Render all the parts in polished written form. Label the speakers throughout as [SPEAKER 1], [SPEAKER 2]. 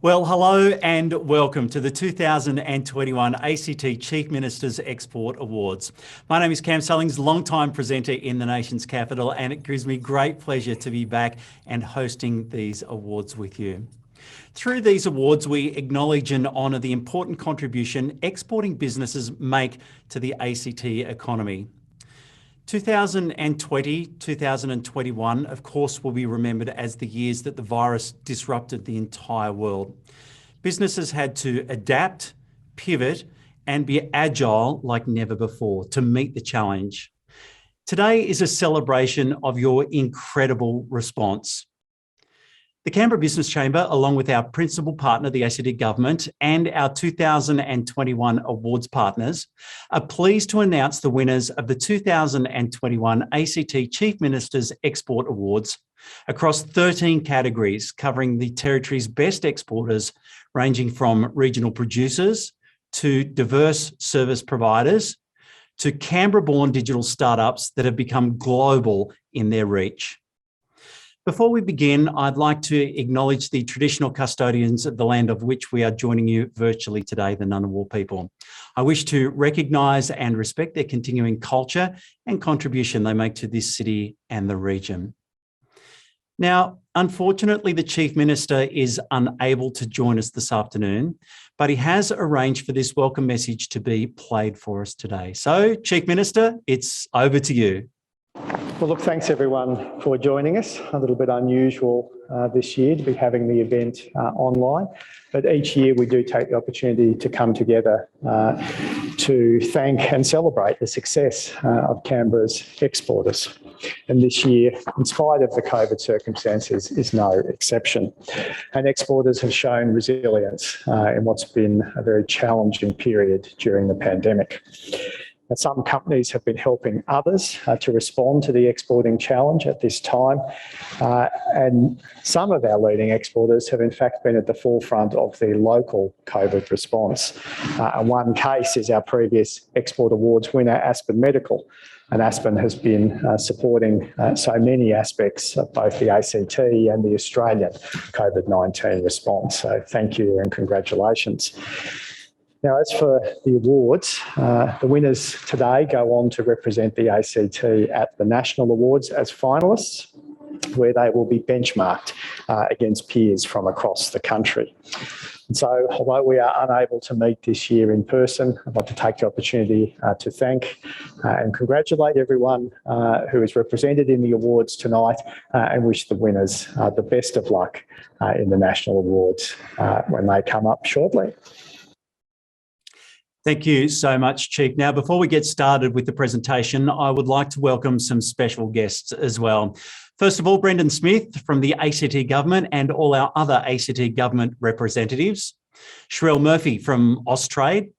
[SPEAKER 1] Well, hello and welcome to the 2021 ACT Chief Minister's Export Awards. My name is Cam Sullings, longtime presenter in the nation's capital, and it gives me great pleasure to be back and hosting these awards with you. Through these awards, we acknowledge and honour the important contribution exporting businesses make to the ACT economy. 2020, 2021, of course, will be remembered as the years that the virus disrupted the entire world. Businesses had to adapt, pivot, and be agile like never before to meet the challenge. Today is a celebration of your incredible response. The Canberra Business Chamber, along with our principal partner, the ACT Government, and our 2021 awards partners, are pleased to announce the winners of the 2021 ACT Chief Minister's Export Awards across 13 categories, covering the Territory's best exporters, ranging from regional producers to diverse service providers to Canberra-born digital startups that have become global in their reach. Before we begin, I'd like to acknowledge the traditional custodians of the land of which we are joining you virtually today, the Ngunnawal people. I wish to recognise and respect their continuing culture and contribution they make to this city and the region. Now, unfortunately, the Chief Minister is unable to join us this afternoon, but he has arranged for this welcome message to be played for us today. So, Chief Minister, it's over to you.
[SPEAKER 2] Well, look, thanks everyone for joining us. A little bit unusual this year to be having the event online, but each year we do take the opportunity to come together to thank and celebrate the success of Canberra's exporters. And this year, in spite of the COVID circumstances, is no exception. And exporters have shown resilience in what's been a very challenging period during the pandemic. And some companies have been helping others to respond to the exporting challenge at this time. And some of our leading exporters have in fact been at the forefront of the local COVID response. And one case is our previous Export Awards winner, Aspen Medical. And Aspen has been supporting so many aspects of both the ACT and the Australian COVID-19 response. So thank you and congratulations. Now, as for the awards, the winners today go on to represent the ACT at the National Awards as finalists, where they will be benchmarked against peers from across the country. And so, although we are unable to meet this year in person, I'd like to take the opportunity to thank and congratulate everyone who is represented in the awards tonight and wish the winners the best of luck in the National Awards when they come up shortly.
[SPEAKER 1] Thank you so much, Chief. Now, before we get started with the presentation, I would like to welcome some special guests as well. First of all, Brendan Smith from the ACT Government and all our other ACT Government representatives. Sherelle Murphy from Austrade.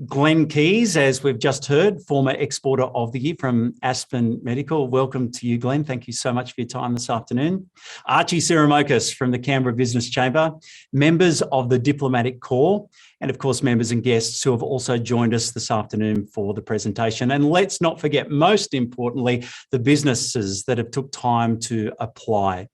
[SPEAKER 1] Glenn Keys, as we've just heard, former Exporter of the Year from Aspen Medical. Welcome to you, Glenn. Thank you so much for your time this afternoon. Archie Siramokas from the Canberra Business Chamber, members of the Diplomatic Corps, and of course, members and guests who have also joined us this afternoon for the presentation. And let's not forget, most importantly, the businesses that have took time to apply.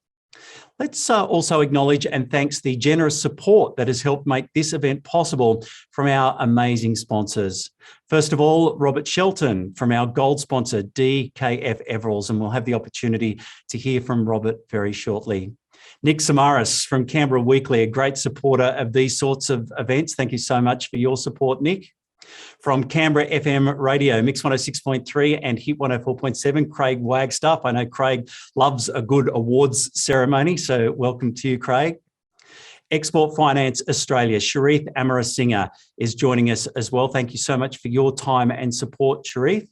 [SPEAKER 1] Let's also acknowledge and thanks the generous support that has helped make this event possible from our amazing sponsors. First of all, Robert Shelton from our gold sponsor, DKF Everalls, and we'll have the opportunity to hear from Robert very shortly. Nick Samaras from Canberra Weekly, a great supporter of these sorts of events. Thank you so much for your support, Nick. From Canberra FM Radio, Mix 106.3 and Hit 104.7, Craig Wagstaff. I know Craig loves a good awards ceremony, so welcome to you, Craig. Export Finance Australia, Sharif Amarasinghe is joining us as well. Thank you so much for your time and support, Sharif.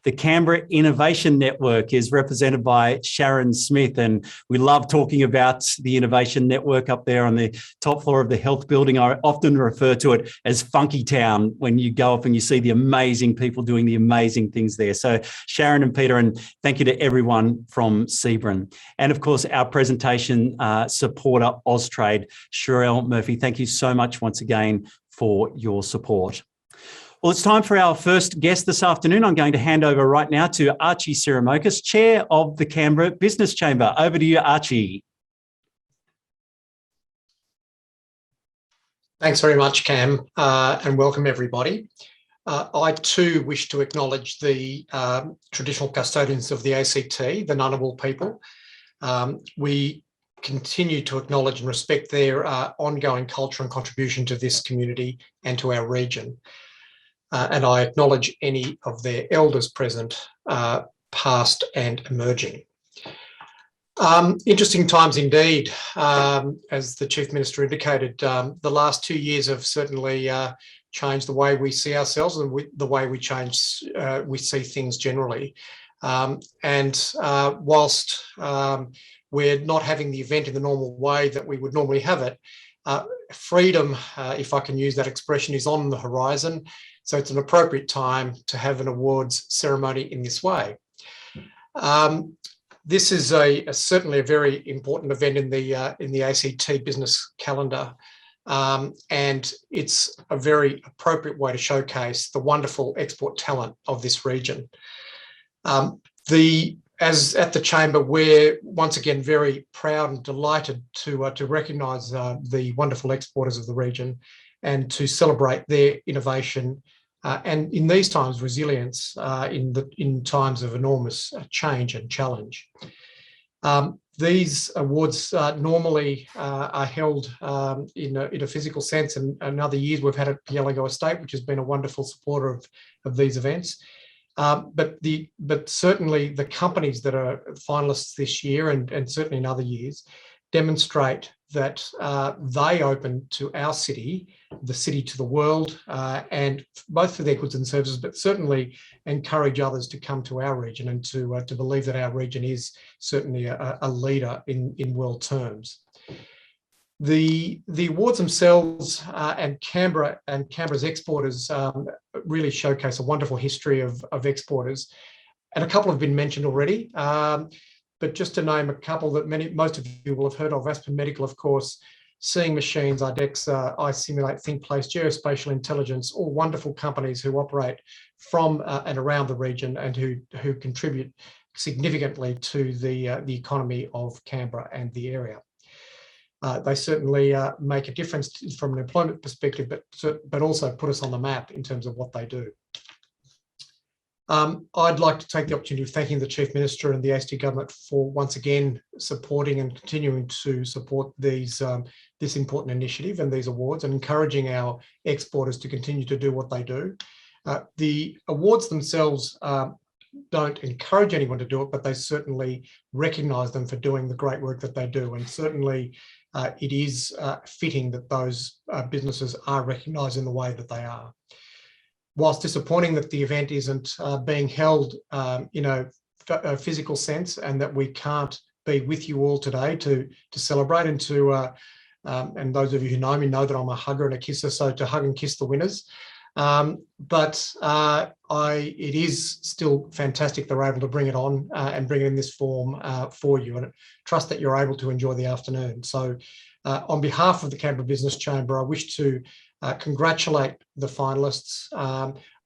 [SPEAKER 1] The Canberra Innovation Network is represented by Sharon Smith, and we love talking about the Innovation Network up there on the top floor of the health building. I often refer to it as Funky Town when you go up and you see the amazing people doing the amazing things there. So Sharon and Peter, and thank you to everyone from Sebron. And of course, our presentation supporter, Austrade, Sherelle Murphy. Thank you so much once again for your support. Well, it's time for our first guest this afternoon. I'm going to hand over right now to Archie Siramokas, Chair of the Canberra Business Chamber. Over to you, Archie.
[SPEAKER 3] Thanks very much, Cam, and welcome everybody. I too wish to acknowledge the traditional custodians of the ACT, the Ngunnawal people. We continue to acknowledge and respect their ongoing culture and contribution to this community and to our region. And I acknowledge any of their elders present, past and emerging. Interesting times indeed, as the Chief Minister indicated. The last 2 years have certainly changed the way we see ourselves and the way we see things generally. Whilst we're not having the event in the normal way that we would normally have it, freedom, if I can use that expression, is on the horizon. So it's an appropriate time to have an awards ceremony in this way. This is certainly a very important event in the ACT business calendar, and it's a very appropriate way to showcase the wonderful export talent of this region. As at the Chamber, we're once again very proud and delighted to recognise the wonderful exporters of the region and to celebrate their innovation and, in these times, resilience in times of enormous change and challenge. These awards normally are held in a physical sense, and in other years we've had at Yelago Estate, which has been a wonderful supporter of these events. But certainly the companies that are finalists this year and certainly in other years demonstrate that they open to our city, the city to the world, and both for their goods and services, but certainly encourage others to come to our region and to believe that our region is certainly a leader in world terms. The awards themselves and Canberra's exporters really showcase a wonderful history of exporters, and a couple have been mentioned already. But just to name a couple that most of you will have heard of: Aspen Medical, of course, Seeing Machines, IDEXA, iSimulate, ThinkPlace, Geospatial Intelligence, all wonderful companies who operate from and around the region and who contribute significantly to the economy of Canberra and the area. They certainly make a difference from an employment perspective, but also put us on the map in terms of what they do. I'd like to take the opportunity of thanking the Chief Minister and the ACT Government for once again supporting and continuing to support this important initiative and these awards, and encouraging our exporters to continue to do what they do. The awards themselves don't encourage anyone to do it, but they certainly recognise them for doing the great work that they do, and certainly it is fitting that those businesses are recognised in the way that they are. Whilst disappointing that the event isn't being held in a physical sense, and that we can't be with you all today to celebrate and and those of you who know me know that I'm a hugger and a kisser, so to hug and kiss the winners. But it is still fantastic they're able to bring it on and bring it in this form for you, and I trust that you're able to enjoy the afternoon. So on behalf of the Canberra Business Chamber, I wish to congratulate the finalists.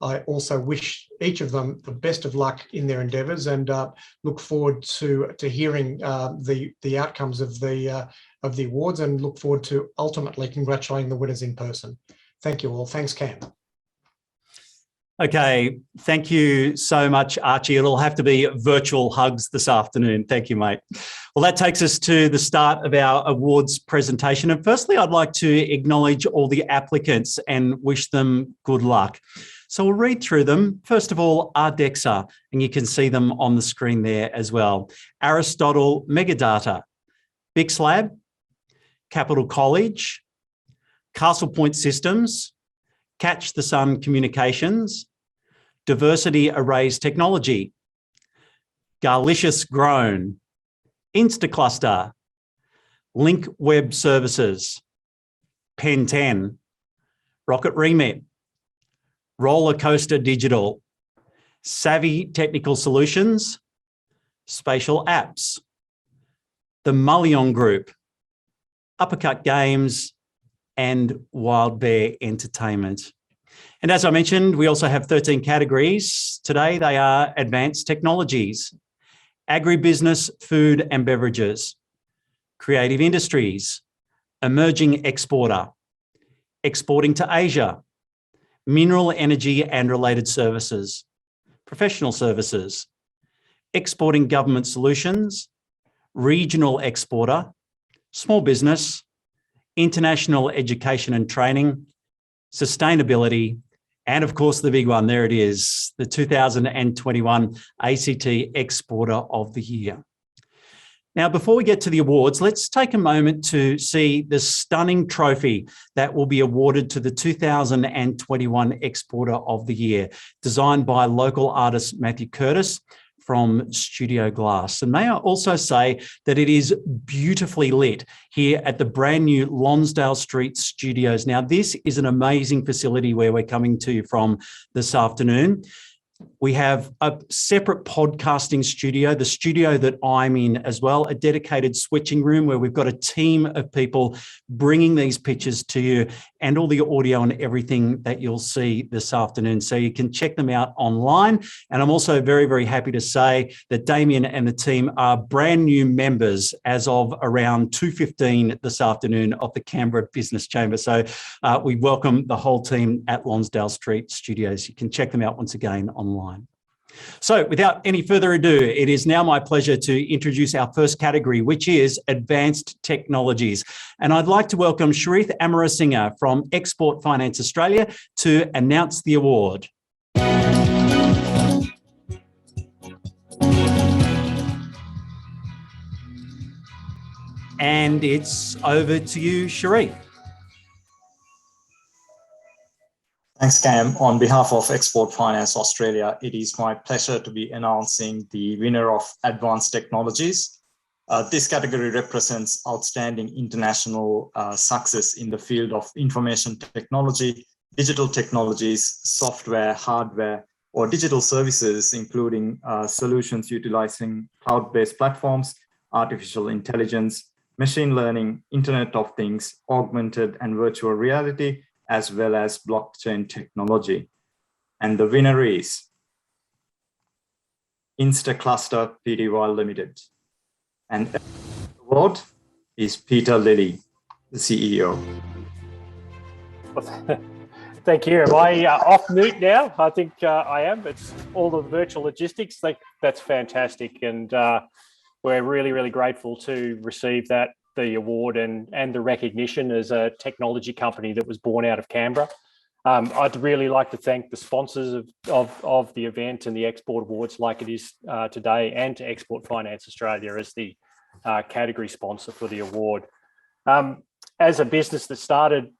[SPEAKER 3] I also wish each of them the best of luck in their endeavours, and look forward to hearing the outcomes of the awards, and look forward to ultimately congratulating the winners in person. Thank you all. Thanks, Cam.
[SPEAKER 1] Okay, thank you so much, Archie. It'll have to be virtual hugs this afternoon. Thank you, mate. Well, that takes us to the start of our awards presentation. And firstly, I'd like to acknowledge all the applicants and wish them good luck. So we'll read through them. First of all, IDEXA, and you can see them on the screen there as well. Aristotle Megadata, Bixlab, Capital College, Castle Point Systems, Catch the Sun Communications, Diversity Arrays Technology, Garlicious Grown, Instacluster, Link Web Services, Pen 10, Rocket Remit, Roller Coaster Digital, Savvy Technical Solutions, Spatial Apps, the Mullion Group, Uppercut Games, and Wild Bear Entertainment. And as I mentioned, we also have 13 categories. Today they are Advanced Technologies, Agribusiness, Food and Beverages, Creative Industries, Emerging Exporter, exporting to Asia, mineral energy and related services, professional services, exporting government solutions, regional exporter, small business, international education and training, sustainability, and of course the big one, there it is, the 2021 ACT Exporter of the Year. Now, before we get to the awards, let's take a moment to see the stunning trophy that will be awarded to the 2021 Exporter of the Year, designed by local artist Matthew Curtis from Studio Glass. And may I also say that it is beautifully lit here at the brand new Lonsdale Street Studios. Now, this is an amazing facility where we're coming to you from this afternoon. We have a separate podcasting studio, the studio that I'm in as well, a dedicated switching room where we've got a team of people bringing these pictures to you and all the audio and everything that you'll see this afternoon. So you can check them out online. And I'm also very, very happy to say that Damien and the team are brand new members as of around 2:15 this afternoon of the Canberra Business Chamber. So we welcome the whole team at Lonsdale Street Studios. You can check them out once again online. So without any further ado, it is now my pleasure to introduce our first category, which is Advanced Technologies. And I'd like to welcome Sharith Amarasinghe from Export Finance Australia to announce the award. And it's over to you, Sharith.
[SPEAKER 4] Thanks, Cam. On behalf of Export Finance Australia, it is my pleasure to be announcing the winner of Advanced Technologies. This category represents outstanding international success in the field of information technology, digital technologies, software, hardware, or digital services, including solutions utilizing cloud-based platforms, artificial intelligence, machine learning, Internet of Things, augmented and virtual reality, as well as blockchain technology. And the winner is Instacluster Pty Limited. And the award is Peter Lilly, the CEO.
[SPEAKER 5] Thank you. Am I off mute now? I think I am. It's all the virtual logistics. That's fantastic. And we're really, really grateful to receive the award and the recognition as a technology company that was born out of Canberra. I'd really like to thank the sponsors of the event and the Export Awards like it is today, and to Export Finance Australia as the category sponsor for the award. As a business that started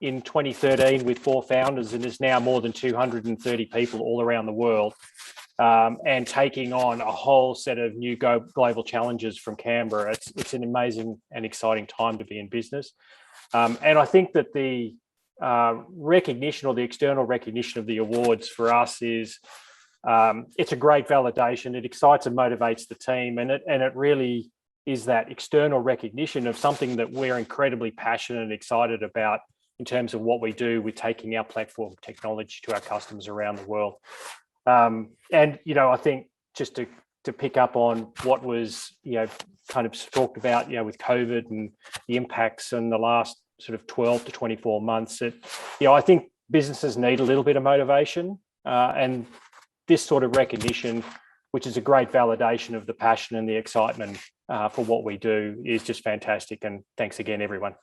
[SPEAKER 5] in 2013 with 4 founders and is now more than 230 people all around the world, and taking on a whole set of new global challenges from Canberra. It's an amazing and exciting time to be in business. And I think that the recognition, or the external recognition of the awards for us, is it's a great validation. It excites and motivates the team, and it really is that external recognition of something that we're incredibly passionate and excited about in terms of what we do with taking our platform technology to our customers around the world. And, I think just to pick up on what was, kind of talked about, with COVID and the impacts in the last sort of 12 to 24 months, I think businesses need a little bit of motivation, and this sort of recognition, which is a great validation of the passion and the excitement for what we do, is just fantastic. And thanks again, everyone.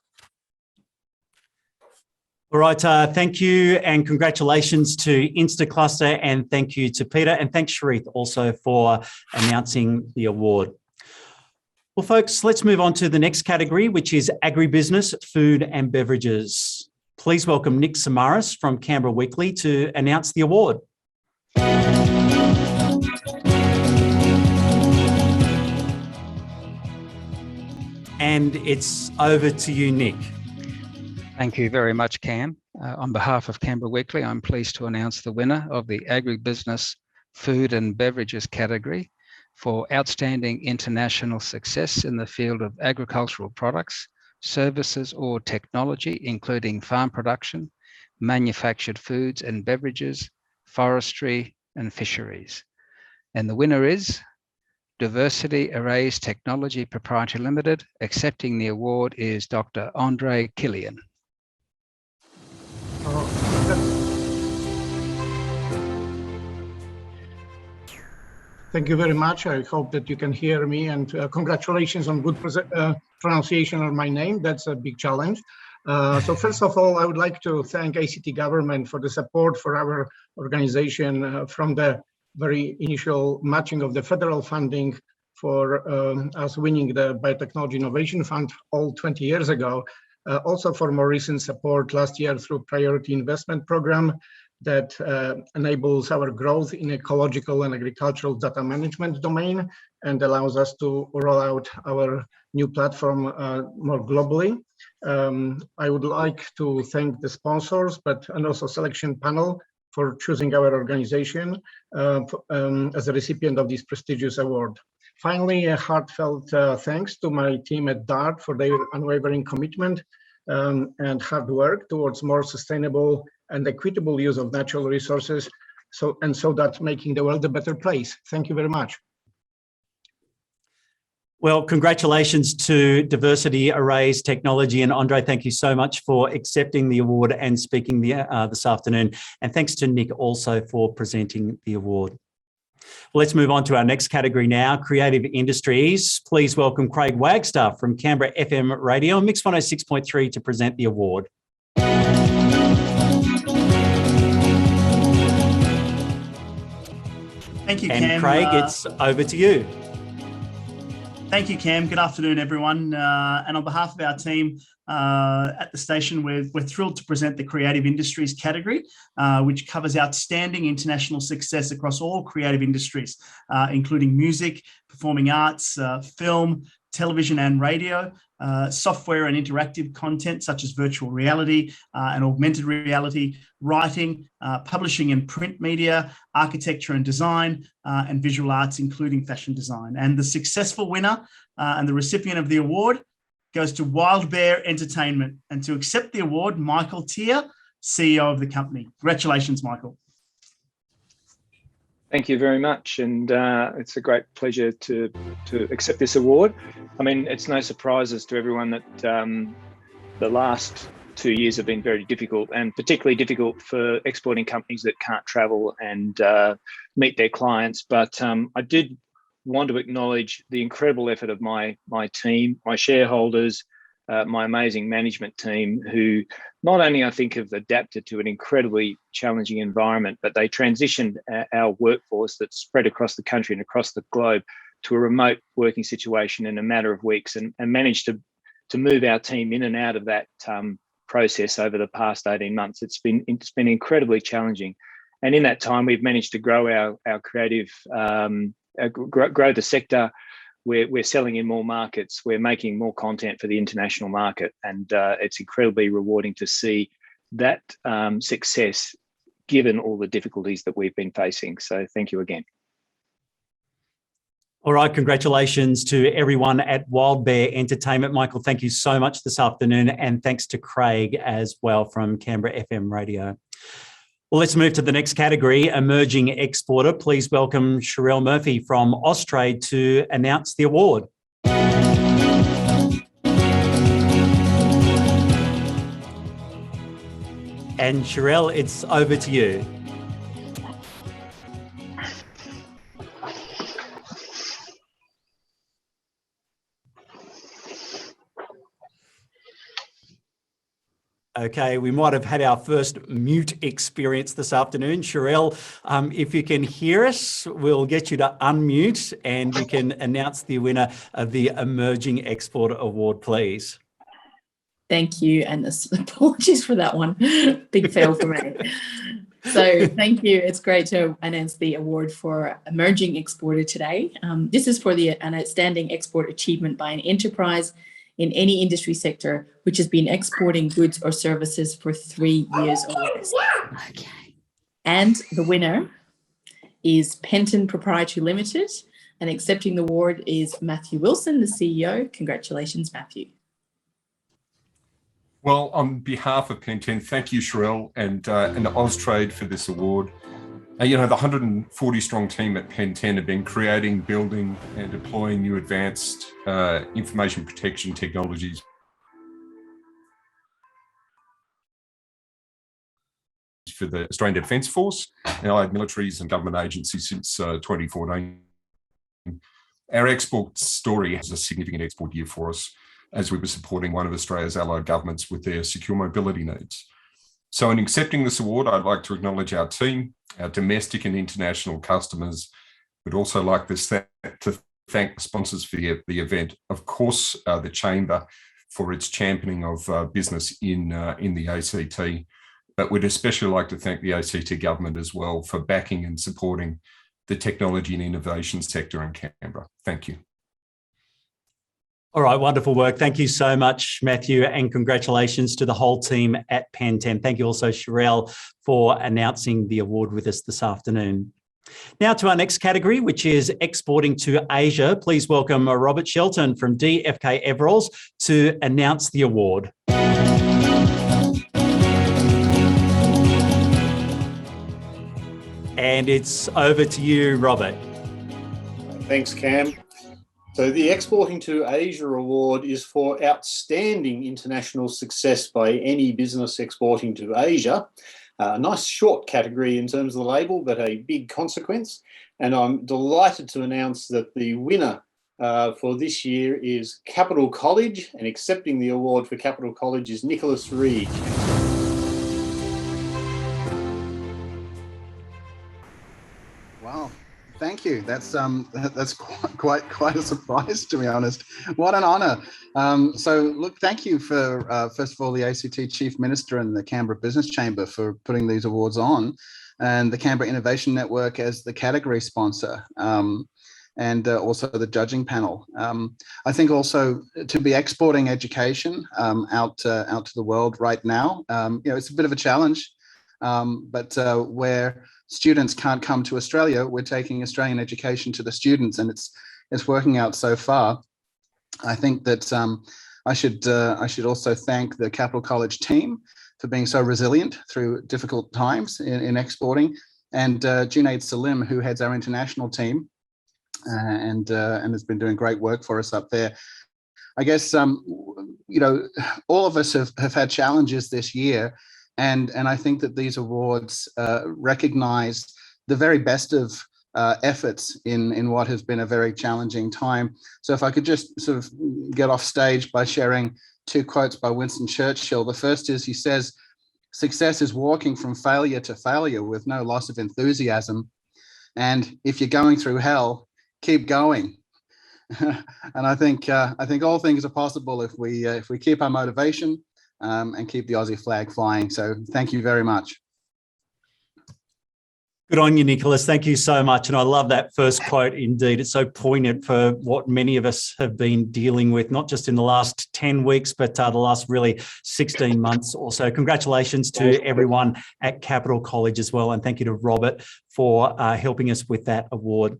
[SPEAKER 1] All right, thank you and congratulations to Instacluster, and thank you to Peter, and thanks Sharith also for announcing the award. Well, folks, let's move on to the next category, which is agribusiness, food and beverages. Please welcome Nick Samaras from Canberra Weekly to announce the award. And it's over to you, Nick.
[SPEAKER 6] Thank you very much, Cam. On behalf of Canberra Weekly, I'm pleased to announce the winner of the Agribusiness Food and Beverages category for outstanding international success in the field of agricultural products, services or technology, including farm production, manufactured foods and beverages, forestry and fisheries. And the winner is Diversity Arrays Technology Proprietary Limited. Accepting the award is Dr. Andre Killian.
[SPEAKER 7] Thank you very much. I hope that you can hear me, and congratulations on good pronunciation of my name. That's a big challenge. So first of all, I would like to thank ACT government for the support for our organization from the very initial matching of the federal funding for us winning the Biotechnology Innovation Fund all 20 years ago. Also for more recent support last year through Priority Investment Program that enables our growth in ecological and agricultural data management domain and allows us to roll out our new platform more globally. I would like to thank the sponsors, and also selection panel for choosing our organization as a recipient of this prestigious award. Finally, a heartfelt thanks to my team at DART for their unwavering commitment and hard work towards more sustainable and equitable use of natural resources, so that making the world a better place. Thank you very much.
[SPEAKER 1] Well, congratulations to Diversity Arrays Technology, and Andre, thank you so much for accepting the award and speaking this afternoon. And thanks to Nick also for presenting the award. Well, let's move on to our next category now, creative industries. Please welcome Craig Wagstaff from Canberra FM Radio and Mix 106.3 to present the award.
[SPEAKER 8] Thank you,
[SPEAKER 1] and
[SPEAKER 8] Cam.
[SPEAKER 1] Craig, it's over to you.
[SPEAKER 8] Thank you, Cam. Good afternoon, everyone. And on behalf of our team at the station, we're thrilled to present the Creative Industries category, which covers outstanding international success across all creative industries, including music, performing arts, film, television and radio, software and interactive content such as virtual reality and augmented reality, writing, publishing and print media, architecture and design, and visual arts, including fashion design. And the successful winner and the recipient of the award goes to Wild Bear Entertainment. And to accept the award, Michael Tier, CEO of the company. Congratulations, Michael.
[SPEAKER 9] Thank you very much, and it's a great pleasure to accept this award. I mean, it's no surprises to everyone that the last 2 years have been very difficult, and particularly difficult for exporting companies that can't travel and meet their clients. But I did want to acknowledge the incredible effort of my team, my shareholders, my amazing management team, who not only I think have adapted to an incredibly challenging environment, but they transitioned our workforce that's spread across the country and across the globe to a remote working situation in a matter of weeks, and managed to move our team in and out of that process over the past 18 months. It's been incredibly challenging, and in that time we've managed to grow our creative, grow the sector. We're selling in more markets, we're making more content for the international market, and it's incredibly rewarding to see that success given all the difficulties that we've been facing. So thank you again.
[SPEAKER 1] All right, congratulations to everyone at Wild Bear Entertainment. Michael, thank you so much this afternoon, and thanks to Craig as well from Canberra FM Radio. Well, let's move to the next category, emerging exporter. Please welcome Sherelle Murphy from Austrade to announce the award. And Sherelle, it's over to you. Okay, we might have had our first mute experience this afternoon. Sherelle, if you can hear us, we'll get you to unmute and you can announce the winner of the Emerging Exporter Award, please.
[SPEAKER 10] Thank you, and apologies for that one. Big fail for me. So thank you. It's great to announce the award for Emerging Exporter today. This is for an outstanding export achievement by an enterprise in any industry sector which has been exporting goods or services for 3 years or less. Okay. And the winner is Penton Proprietary Limited, and accepting the award is Matthew Wilson, the CEO. Congratulations, Matthew.
[SPEAKER 11] Well, on behalf of Penton, thank you, Sherelle, and Austrade for this award. The 140 strong team at Penton have been creating, building and deploying new advanced information protection technologies for the Australian Defence Force and allied militaries and government agencies since 2014. Our export story has a significant export year for us as we were supporting one of Australia's allied governments with their secure mobility needs. So in accepting this award, I'd like to acknowledge our team, our domestic and international customers. We'd also like to thank the sponsors for the event. Of course, the Chamber for its championing of business in the ACT. But we'd especially like to thank the ACT government as well for backing and supporting the technology and innovation sector in Canberra. Thank you.
[SPEAKER 1] All right, wonderful work. Thank you so much, Matthew, and congratulations to the whole team at Pen 10. Thank you also, Sherelle, for announcing the award with us this afternoon. Now to our next category, which is exporting to Asia. Please welcome Robert Shelton from DFK Everalls to announce the award. And it's over to you, Robert.
[SPEAKER 12] Thanks, Cam. So the Exporting to Asia Award is for outstanding international success by any business exporting to Asia. A nice short category in terms of the label, but a big consequence. And I'm delighted to announce that the winner for this year is Capital College, and accepting the award for Capital College is Nicholas Reed.
[SPEAKER 13] Wow, thank you. That's quite a surprise, to be honest. What an honour. So look, thank you for first of all the ACT Chief Minister and the Canberra Business Chamber for putting these awards on, and the Canberra Innovation Network as the category sponsor, and also the judging panel. I think also to be exporting education out to the world right now, it's a bit of a challenge, but where students can't come to Australia, we're taking Australian education to the students, and it's working out so far. I think that I should also thank the Capital College team for being so resilient through difficult times in exporting, and Junaid Salim, who heads our international team, and has been doing great work for us up there. I guess all of us have had challenges this year. And I think that these awards recognise the very best of efforts in what has been a very challenging time. So if I could just sort of get off stage by sharing two quotes by Winston Churchill. The first is, he says, "Success is walking from failure to failure with no loss of enthusiasm. And if you're going through hell, keep going." And I think all things are possible if we keep our motivation, and keep the Aussie flag flying. So thank you very much.
[SPEAKER 1] Good on you, Nicholas. Thank you so much. And I love that first quote indeed. It's so poignant for what many of us have been dealing with, not just in the last 10 weeks, but the last really 16 months or so. Congratulations to everyone at Capital College as well. And thank you to Robert for helping us with that award.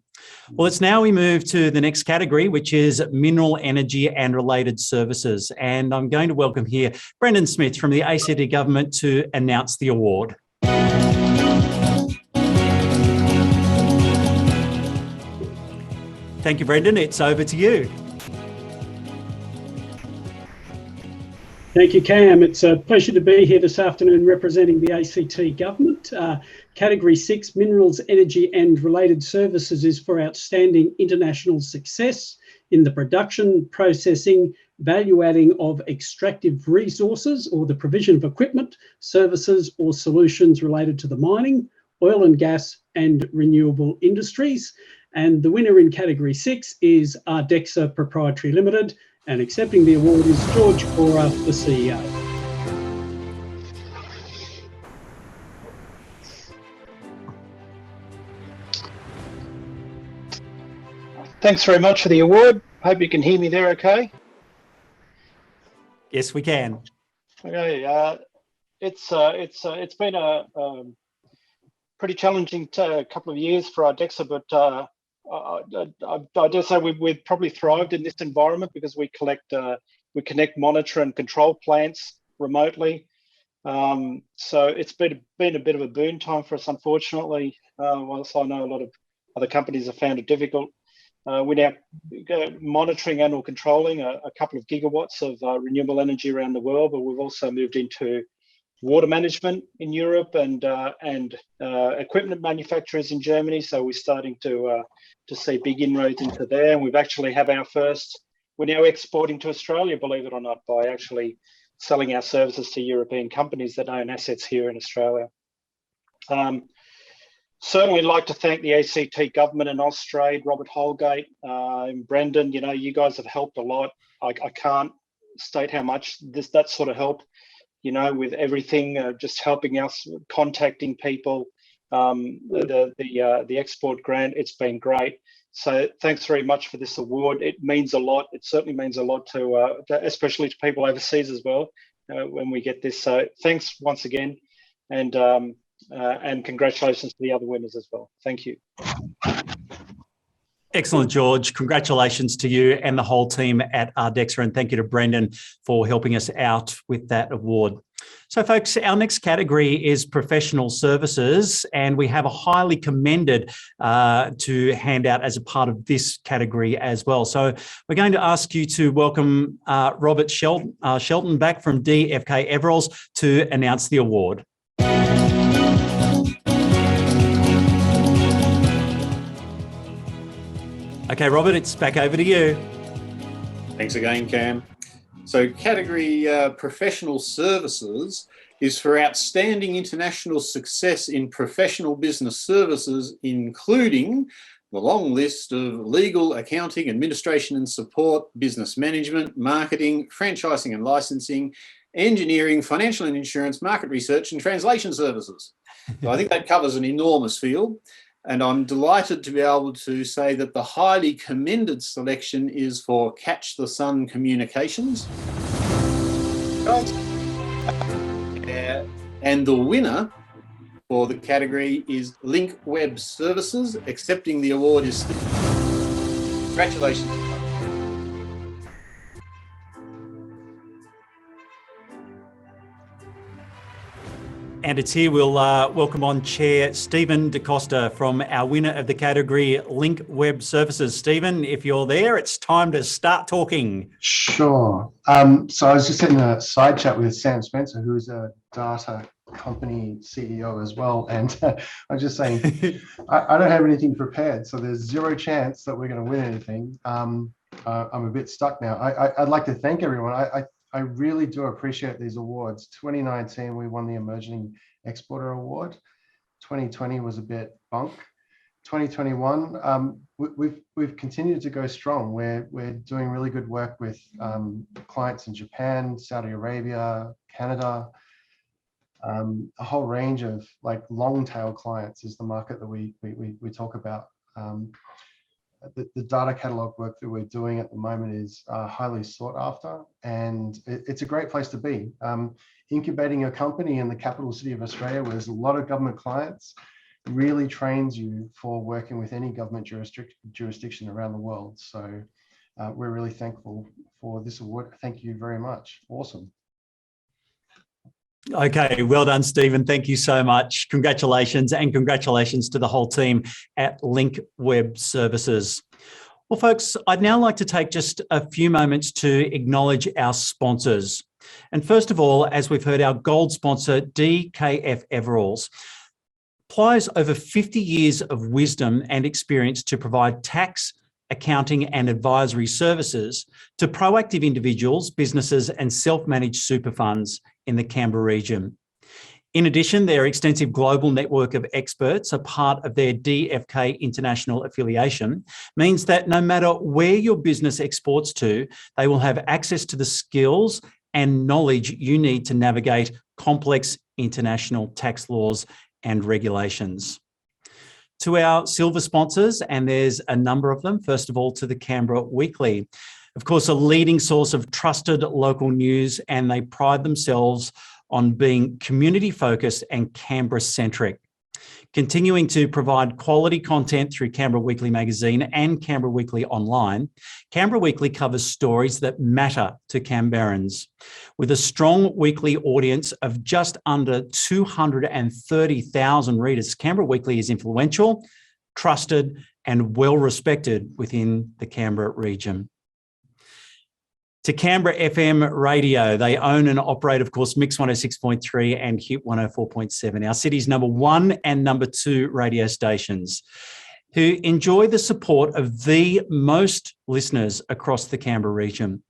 [SPEAKER 1] Well, it's now we move to the next category, which is mineral energy and related services. And I'm going to welcome here Brendan Smith from the ACT government to announce the award. Thank you, Brendan. It's over to you.
[SPEAKER 14] Thank you, Cam. It's a pleasure to be here this afternoon representing the ACT government. Category 6, Minerals, Energy and Related Services, is for outstanding international success in the production, processing, value-adding of extractive resources, or the provision of equipment, services or solutions related to the mining, oil and gas and renewable industries. And the winner in Category 6 is Ardexa Proprietary Limited, and accepting the award is George Cora, the CEO.
[SPEAKER 3] Thanks very much for the award. Hope you can hear me there okay.
[SPEAKER 1] Yes, we can.
[SPEAKER 3] Okay, it's been a pretty challenging couple of years for Ardexa, but I dare say we've probably thrived in this environment because we connect, monitor and control plants remotely. So it's been a bit of a boon time for us, unfortunately. Whilst I know a lot of other companies have found it difficult. We're now monitoring and or controlling a couple of gigawatts of renewable energy around the world, but we've also moved into
[SPEAKER 15] water management in Europe and equipment manufacturers in Germany. So we're starting to see big inroads into there. And we've actually have our first, we're now exporting to Australia, believe it or not, by actually selling our services to European companies that own assets here in Australia. Certainly like to thank the ACT government and Austrade, Robert Holgate, and Brendan. You know, you guys have helped a lot. I can't state how much that sort of help, you know, with everything, just helping us, contacting people, the export grant. It's been great. So thanks very much for this award. It means a lot. It certainly means a lot to especially to people overseas as well, when we get this. So thanks once again, and congratulations to the other winners as well. Thank you.
[SPEAKER 1] Excellent, George. Congratulations to you and the whole team at Ardexa, and thank you to Brendan for helping us out with that award. So, folks, our next category is professional services, and we have a highly commended to hand out as a part of this category as well. So we're going to ask you to welcome Robert Shelton back from DFK Everalls to announce the award. Okay, Robert, it's back over to you.
[SPEAKER 12] Thanks again, Cam. So category professional services is for outstanding international success in professional business services, including the long list of legal, accounting, administration and support, business management, marketing, franchising and licensing, engineering, financial and insurance, market research and translation services. So I think that covers an enormous field. And I'm delighted to be able to say that the highly commended selection is for Catch the Sun Communications. And the winner for the category is Link Web Services. Accepting the award is Steve. Congratulations.
[SPEAKER 1] And it's here we'll welcome on Chair Stephen DaCosta from our winner of the category, Link Web Services. Stephen, if you're there, it's time to start talking.
[SPEAKER 16] Sure. So I was just in a side chat with Sam Spencer, who is a data company CEO as well. And I was just saying, I don't have anything prepared. So there's zero chance that we're going to win anything. I'm a bit stuck now. I'd like to thank everyone. I really do appreciate these awards. 2019, we won the Emerging Exporter Award. 2020 was a bit bunk. 2021, we've continued to go strong. We're doing really good work with clients in Japan, Saudi Arabia, Canada. A whole range of like long tail clients is the market that we talk about. The data catalog work that we're doing at the moment is highly sought after, and it's a great place to be. Incubating a company in the capital city of Australia, where there's a lot of government clients, really trains you for working with any government jurisdiction around the world. So we're really thankful for this award. Thank you very much. Awesome.
[SPEAKER 1] Okay, well done, Stephen. Thank you so much. Congratulations, and congratulations to the whole team at Link Web Services. Well, folks, I'd now like to take just a few moments to acknowledge our sponsors. And first of all, as we've heard, our gold sponsor, DKF Everalls, applies over 50 years of wisdom and experience to provide tax, accounting and advisory services to proactive individuals, businesses and self-managed super funds in the Canberra region. In addition, their extensive global network of experts, a part of their DFK International affiliation, means that no matter where your business exports to, they will have access to the skills and knowledge you need to navigate complex international tax laws and regulations. To our silver sponsors, and there's a number of them, first of all to the Canberra Weekly. Of course, a leading source of trusted local news, and they pride themselves on being community-focused and Canberra-centric. Continuing to provide quality content through Canberra Weekly magazine and Canberra Weekly online, Canberra Weekly covers stories that matter to Canberrans. With a strong weekly audience of just under 230,000 readers, Canberra Weekly is influential, trusted, and well-respected within the Canberra region. to Canberra FM radio. They own and operate, of course, Mix 106.3 and Hit 104.7, our city's number 1 and number 2 radio stations, who enjoy the support of the most listeners across the Canberra region.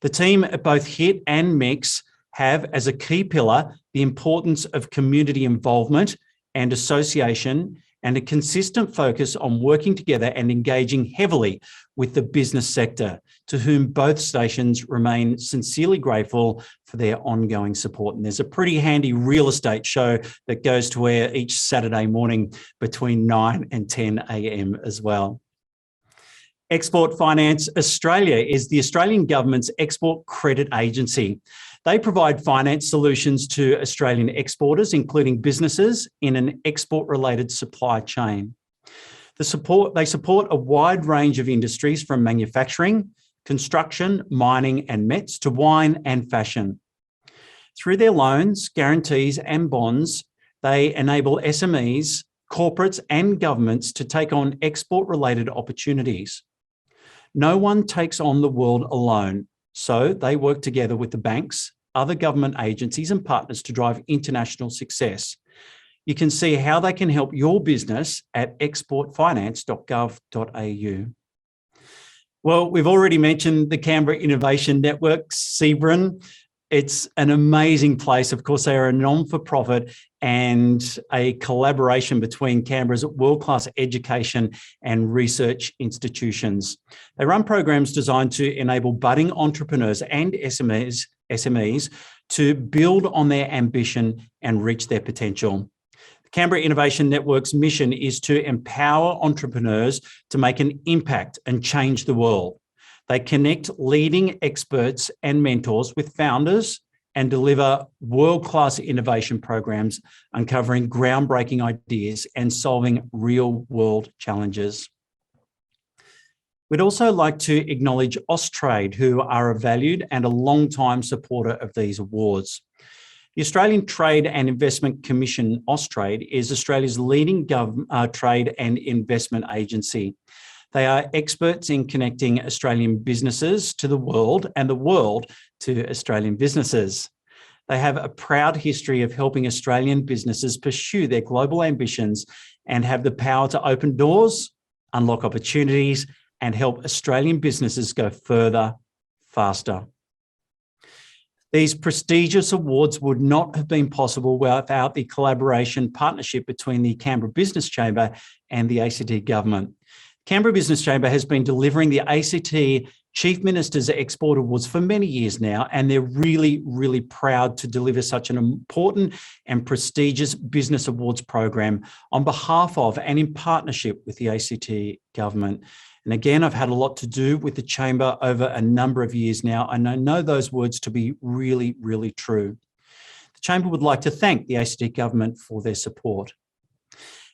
[SPEAKER 1] The team at both Hit and Mix have as a key pillar the importance of community involvement and association, and a consistent focus on working together and engaging heavily with the business sector, to whom both stations remain sincerely grateful for their ongoing support. And there's a pretty handy real estate show that goes to air each Saturday morning between 9 and 10 a.m. as well. Export Finance Australia is the Australian government's export credit agency. They provide finance solutions to Australian exporters, including businesses in an export-related supply chain. They support a wide range of industries from manufacturing, construction, mining and mets to wine and fashion. Through their loans, guarantees and bonds, they enable SMEs, corporates and governments to take on export-related opportunities. No one takes on the world alone, so they work together with the banks, other government agencies and partners to drive international success. You can see how they can help your business at exportfinance.gov.au. Well, we've already mentioned the Canberra Innovation Network, CBRN. It's an amazing place. Of course, they are a non-for-profit and a collaboration between Canberra's world-class education and research institutions. They run programs designed to enable budding entrepreneurs and SMEs to build on their ambition and reach their potential. The Canberra Innovation Network's mission is to empower entrepreneurs to make an impact and change the world. They connect leading experts and mentors with founders and deliver world-class innovation programs, uncovering groundbreaking ideas and solving real-world challenges. We'd also like to acknowledge Austrade, who are a valued and a long-time supporter of these awards. The Australian Trade and Investment Commission, Austrade, is Australia's leading trade and investment agency. They are experts in connecting Australian businesses to the world and the world to Australian businesses. They have a proud history of helping Australian businesses pursue their global ambitions and have the power to open doors, unlock opportunities, and help Australian businesses go further, faster. These prestigious awards would not have been possible without the collaboration partnership between the Canberra Business Chamber and the ACT Government. Canberra Business Chamber has been delivering the ACT Chief Minister's Export Awards for many years now, and they're really, really proud to deliver such an important and prestigious business awards program on behalf of and in partnership with the ACT Government. And again, I've had a lot to do with the Chamber over a number of years now, and I know those words to be really, really true. The Chamber would like to thank the ACT Government for their support.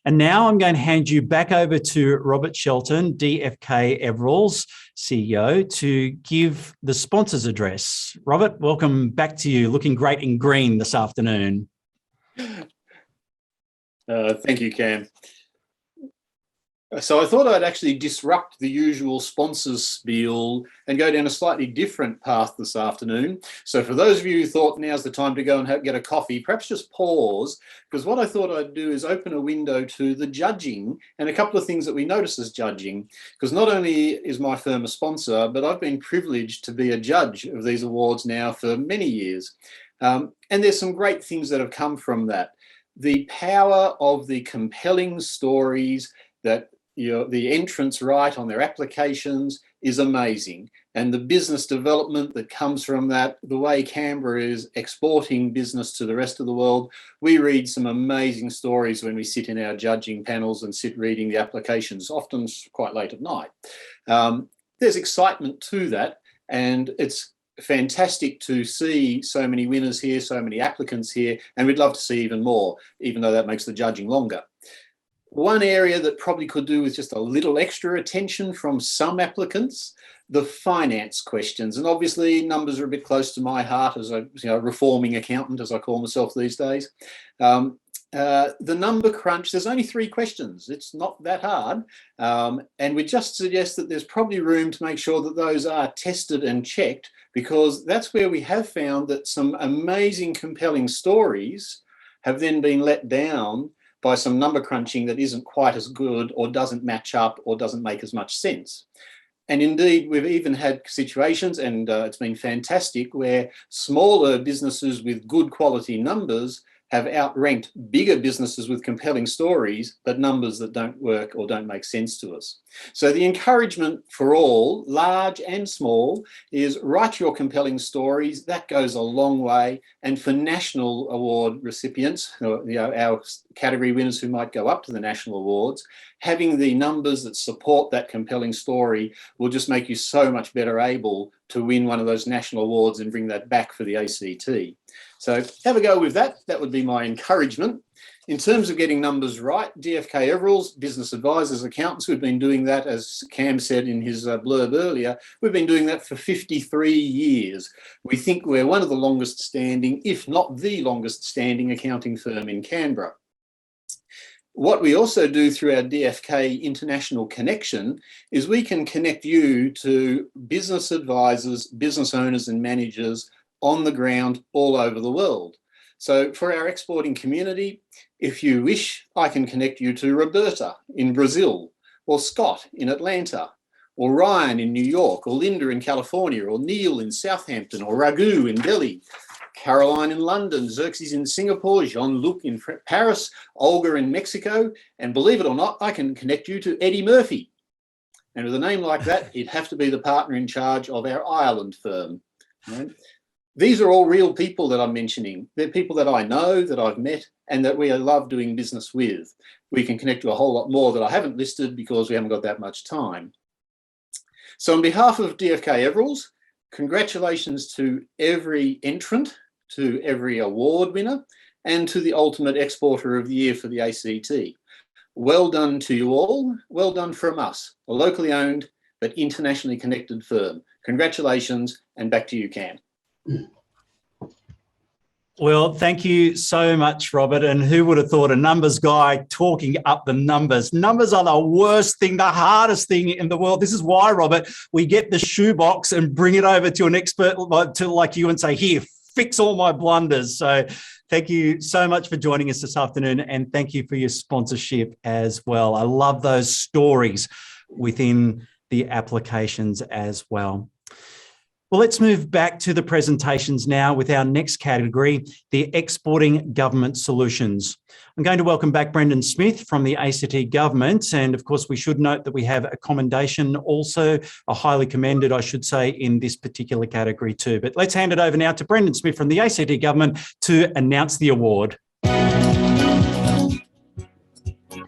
[SPEAKER 1] And now I'm going to hand you back over to Robert Shelton, DFK Everall's CEO, to give the sponsors address. Robert, welcome back to you. Looking great in green this afternoon.
[SPEAKER 12] Thank you, Cam. So I thought I'd actually disrupt the usual sponsors spiel and go down a slightly different path this afternoon. So for those of you who thought now's the time to go and get a coffee, perhaps just pause, because what I thought I'd do is open a window to the judging and a couple of things that we notice as judging, because not only is my firm a sponsor, but I've been privileged to be a judge of these awards now for many years. And there's some great things that have come from that. The power of the compelling stories that the entrance right on their applications is amazing. And the business development that comes from that, the way Canberra is exporting business to the rest of the world, we read some amazing stories when we sit in our judging panels and sit reading the applications, often quite late at night. There's excitement to that, and it's fantastic to see so many winners here, so many applicants here, and we'd love to see even more, even though that makes the judging longer. One area that probably could do with just a little extra attention from some applicants, the finance questions. And obviously numbers are a bit close to my heart as a reforming accountant, as I call myself these days. the number crunch, there's only 3 questions. It's not that hard. And we just suggest that there's probably room to make sure that those are tested and checked, because that's where we have found that some amazing, compelling stories have then been let down by some number crunching that isn't quite as good or doesn't match up or doesn't make as much sense. And indeed, we've even had situations, and it's been fantastic, where smaller businesses with good quality numbers have outranked bigger businesses with compelling stories, but numbers that don't work or don't make sense to us. So the encouragement for all, large and small, is write your compelling stories. That goes a long way. And for national award recipients, our category winners who might go up to the national awards, having the numbers that support that compelling story will just make you so much better able to win one of those national awards and bring that back for the ACT. So have a go with that. That would be my encouragement. In terms of getting numbers right, DFK Everills, business advisors, accountants, we've been doing that, as Cam said in his blurb earlier, we've been doing that for 53 years. We think we're one of the longest standing, if not the longest standing accounting firm in Canberra. What we also do through our DFK International Connection is we can connect you to business advisors, business owners and managers on the ground all over the world. So for our exporting community, if you wish, I can connect you to Roberta in Brazil, or Scott in Atlanta, or Ryan in New York, or Linda in California, or Neil in Southampton, or Raghu in Delhi, Caroline in London, Xerxes in Singapore, Jean-Luc in Paris, Olga in Mexico, and believe it or not, I can connect you to Eddie Murphy. And with a name like that, it'd have to be the partner in charge of our Ireland firm. Right? These are all real people that I'm mentioning. They're people that I know, that I've met, and that we love doing business with. We can connect to a whole lot more that I haven't listed because we haven't got that much time. So on behalf of DFK Everills, congratulations to every entrant, to every award winner, and to the ultimate exporter of the year for the ACT. Well done to you all. Well done from us, a locally owned but internationally connected firm. Congratulations, and back to you, Cam.
[SPEAKER 1] Well, thank you so much, Robert. And who would have thought a numbers guy talking up the numbers? Numbers are the worst thing, the hardest thing in the world. This is why, Robert, we get the shoebox and bring it over to an expert like you and say, here, fix all my blunders. So thank you so much for joining us this afternoon, and thank you for your sponsorship as well. I love those stories within the applications as well. Well, let's move back to the presentations now with our next category, the Exporting Government Solutions. I'm going to welcome back Brendan Smith from the ACT Government. And of course, we should note that we have a commendation also, a highly commended, I should say, in this particular category too. But let's hand it over now to Brendan Smith from the ACT Government to announce the award.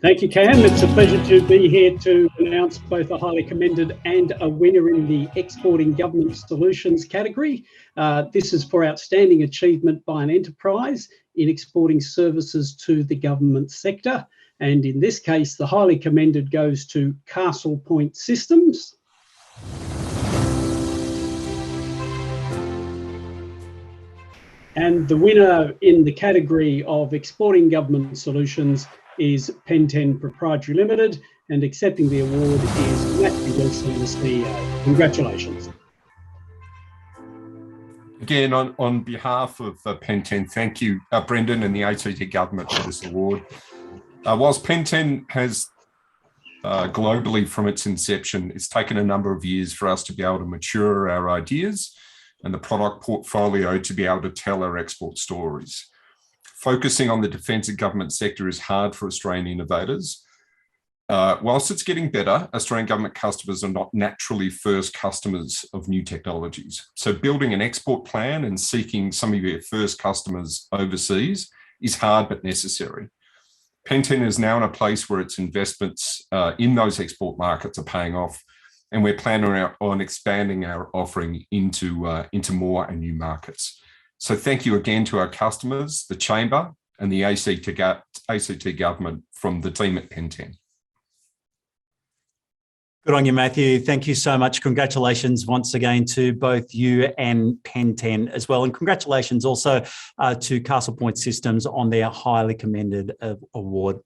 [SPEAKER 14] Thank you, Cam. It's a pleasure to be here to announce both a highly commended and a winner in the Exporting Government Solutions category. This is for outstanding achievement by an enterprise in exporting services to the government sector. And in this case, the highly commended goes to Castle Point Systems. And the winner in the category of Exporting Government Solutions is Pen10 Proprietary Limited, and accepting the award is Matthew Wilson, the CEO. Congratulations.
[SPEAKER 11] Again, on behalf of Pen10, thank you, Brendan and the ACT Government for this award. Whilst Pen10 has globally from its inception, it's taken a number of years for us to be able to mature our ideas and the product portfolio to be able to tell our export stories. Focusing on the defence and government sector is hard for Australian innovators. Whilst it's getting better, Australian government customers are not naturally first customers of new technologies. So building an export plan and seeking some of your first customers overseas is hard but necessary. Pen10 is now in a place where its investments in those export markets are paying off, and we're planning on expanding our offering into more and new markets. So thank you again to our customers, the Chamber and the ACT Government from the team at Pen10.
[SPEAKER 1] Good on you, Matthew. Thank you so much. Congratulations once again to both you and Pen 10 as well. And congratulations also to Castle Point Systems on their highly commended award.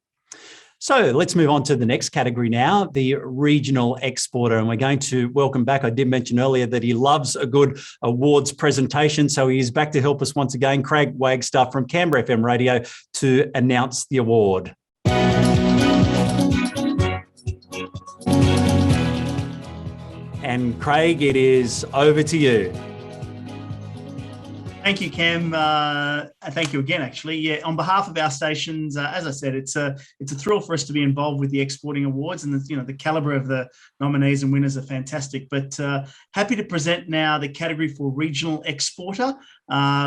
[SPEAKER 1] So let's move on to the next category now, the regional exporter. And we're going to welcome back, I did mention earlier that he loves a good awards presentation. So he is back to help us once again, Craig Wagstaff from Canberra FM Radio, to announce the award. And Craig, it is over to you.
[SPEAKER 8] Thank you, Cam. Thank you again, actually. Yeah, on behalf of our stations, as I said, it's a thrill for us to be involved with the Exporting Awards, and the calibre of the nominees and winners are fantastic. But happy to present now the category for Regional Exporter,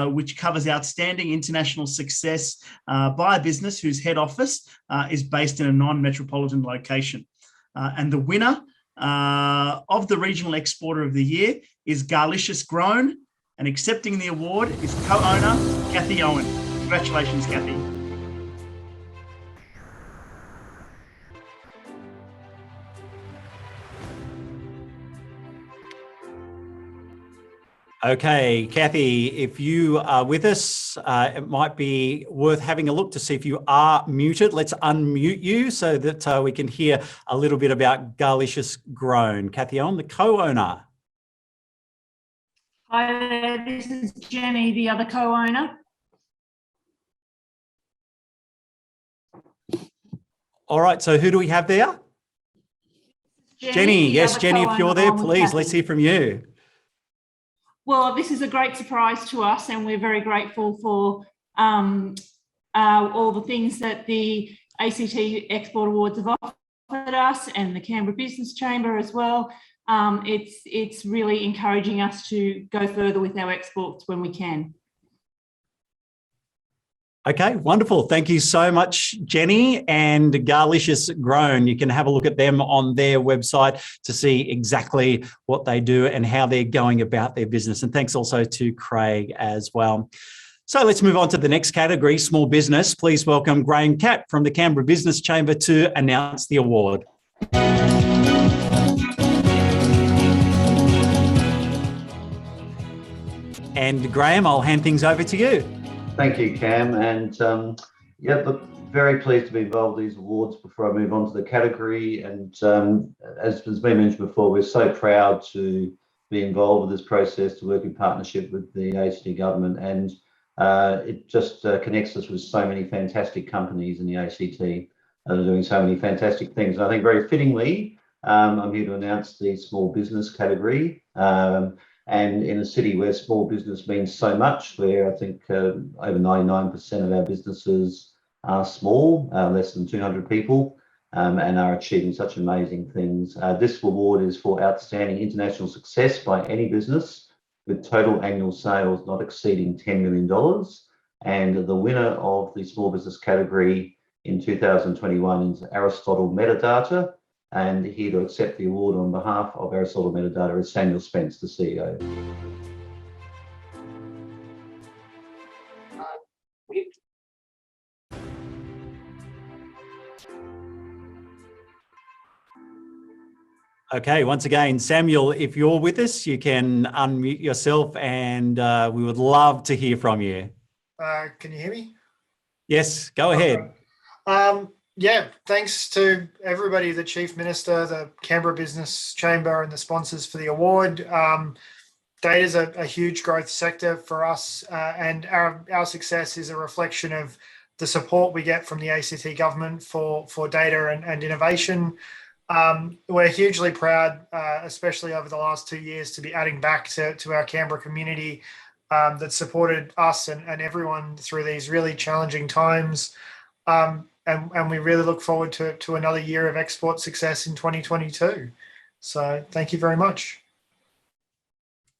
[SPEAKER 8] which covers outstanding international success by a business whose head office is based in a non-metropolitan location. And the winner of the Regional Exporter of the Year is Garlicious Grown, and accepting the award is co-owner Kathy Owen. Congratulations, Kathy.
[SPEAKER 1] Okay, Kathy, if you are with us, it might be worth having a look to see if you are muted. Let's unmute you so that we can hear a little bit about Garlicious Grown. Kathy Owen, the co-owner.
[SPEAKER 17] Hi there, this is Jenny, the other co-owner.
[SPEAKER 1] All right, so who do we have there? Jenny, yes, Jenny, if you're there, please, let's hear from you.
[SPEAKER 17] Well, this is a great surprise to us, and we're very grateful for all the things that the ACT Export Awards have offered us, and the Canberra Business Chamber as well. It's really encouraging us to go further with our exports when we can.
[SPEAKER 1] Okay, wonderful. Thank you so much, Jenny. And Garlicious Grown, you can have a look at them on their website to see exactly what they do and how they're going about their business. And thanks also to Craig as well. So let's move on to the next category, small business. Please welcome Graham Catt from the Canberra Business Chamber to announce the award. And Graham, I'll hand things over to you.
[SPEAKER 18] Thank you, Cam. And look, very pleased to be involved in these awards before I move on to the category. And as has been mentioned before, we're so proud to be involved with this process, to work in partnership with the ACT government. And it just connects us with so many fantastic companies in the ACT that are doing so many fantastic things. And I think very fittingly, I'm here to announce the small business category. And in a city where small business means so much, where I think over 99% of our businesses are small, less than 200 people, and are achieving such amazing things. This award is for outstanding international success by any business with total annual sales not exceeding $10 million. And the winner of the small business category in 2021 is Aristotle Metadata. And here to accept the award on behalf of Aristotle Metadata is Samuel Spence, the CEO.
[SPEAKER 1] Okay, once again, Samuel, if you're with us, you can unmute yourself, and we would love to hear from you.
[SPEAKER 19] Can you hear me?
[SPEAKER 1] Yes, go ahead.
[SPEAKER 19] Yeah, thanks to everybody, the Chief Minister, the Canberra Business Chamber and the sponsors for the award. Data is a huge growth sector for us, and our success is a reflection of the support we get from the ACT government for data and innovation. We're hugely proud, especially over the last 2 years, to be adding back to our Canberra community that supported us and everyone through these really challenging times. And we really look forward to another year of export success in 2022. So thank you very much.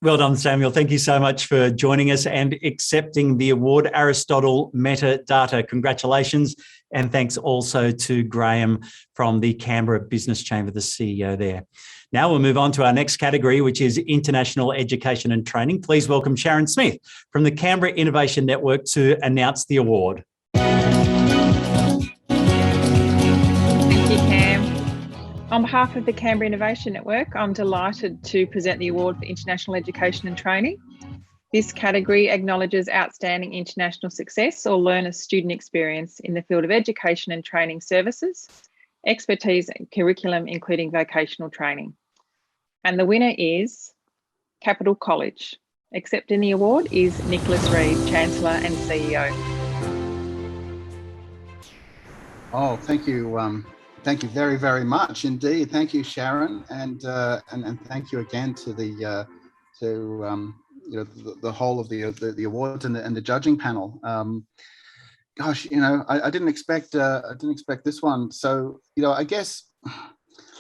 [SPEAKER 1] Well done, Samuel. Thank you so much for joining us and accepting the award, Aristotle Metadata. Congratulations. And thanks also to Graham from the Canberra Business Chamber, the CEO there. Now we'll move on to our next category, which is International Education and Training. Please welcome Sharon Smith from the Canberra Innovation Network to announce the award.
[SPEAKER 20] Thank you, Cam. On behalf of the Canberra Innovation Network, I'm delighted to present the Award for International Education and Training. This category acknowledges outstanding international success or learner student experience in the field of education and training services, expertise and curriculum, including vocational training. And the winner is Capital College. Accepting the award is Nicholas Reid, Chancellor and CEO.
[SPEAKER 13] Oh, thank you. Thank you very, very much indeed. Thank you, Sharon, and thank you again to the the whole of the awards and the judging panel. Gosh, I didn't expect this one. So I guess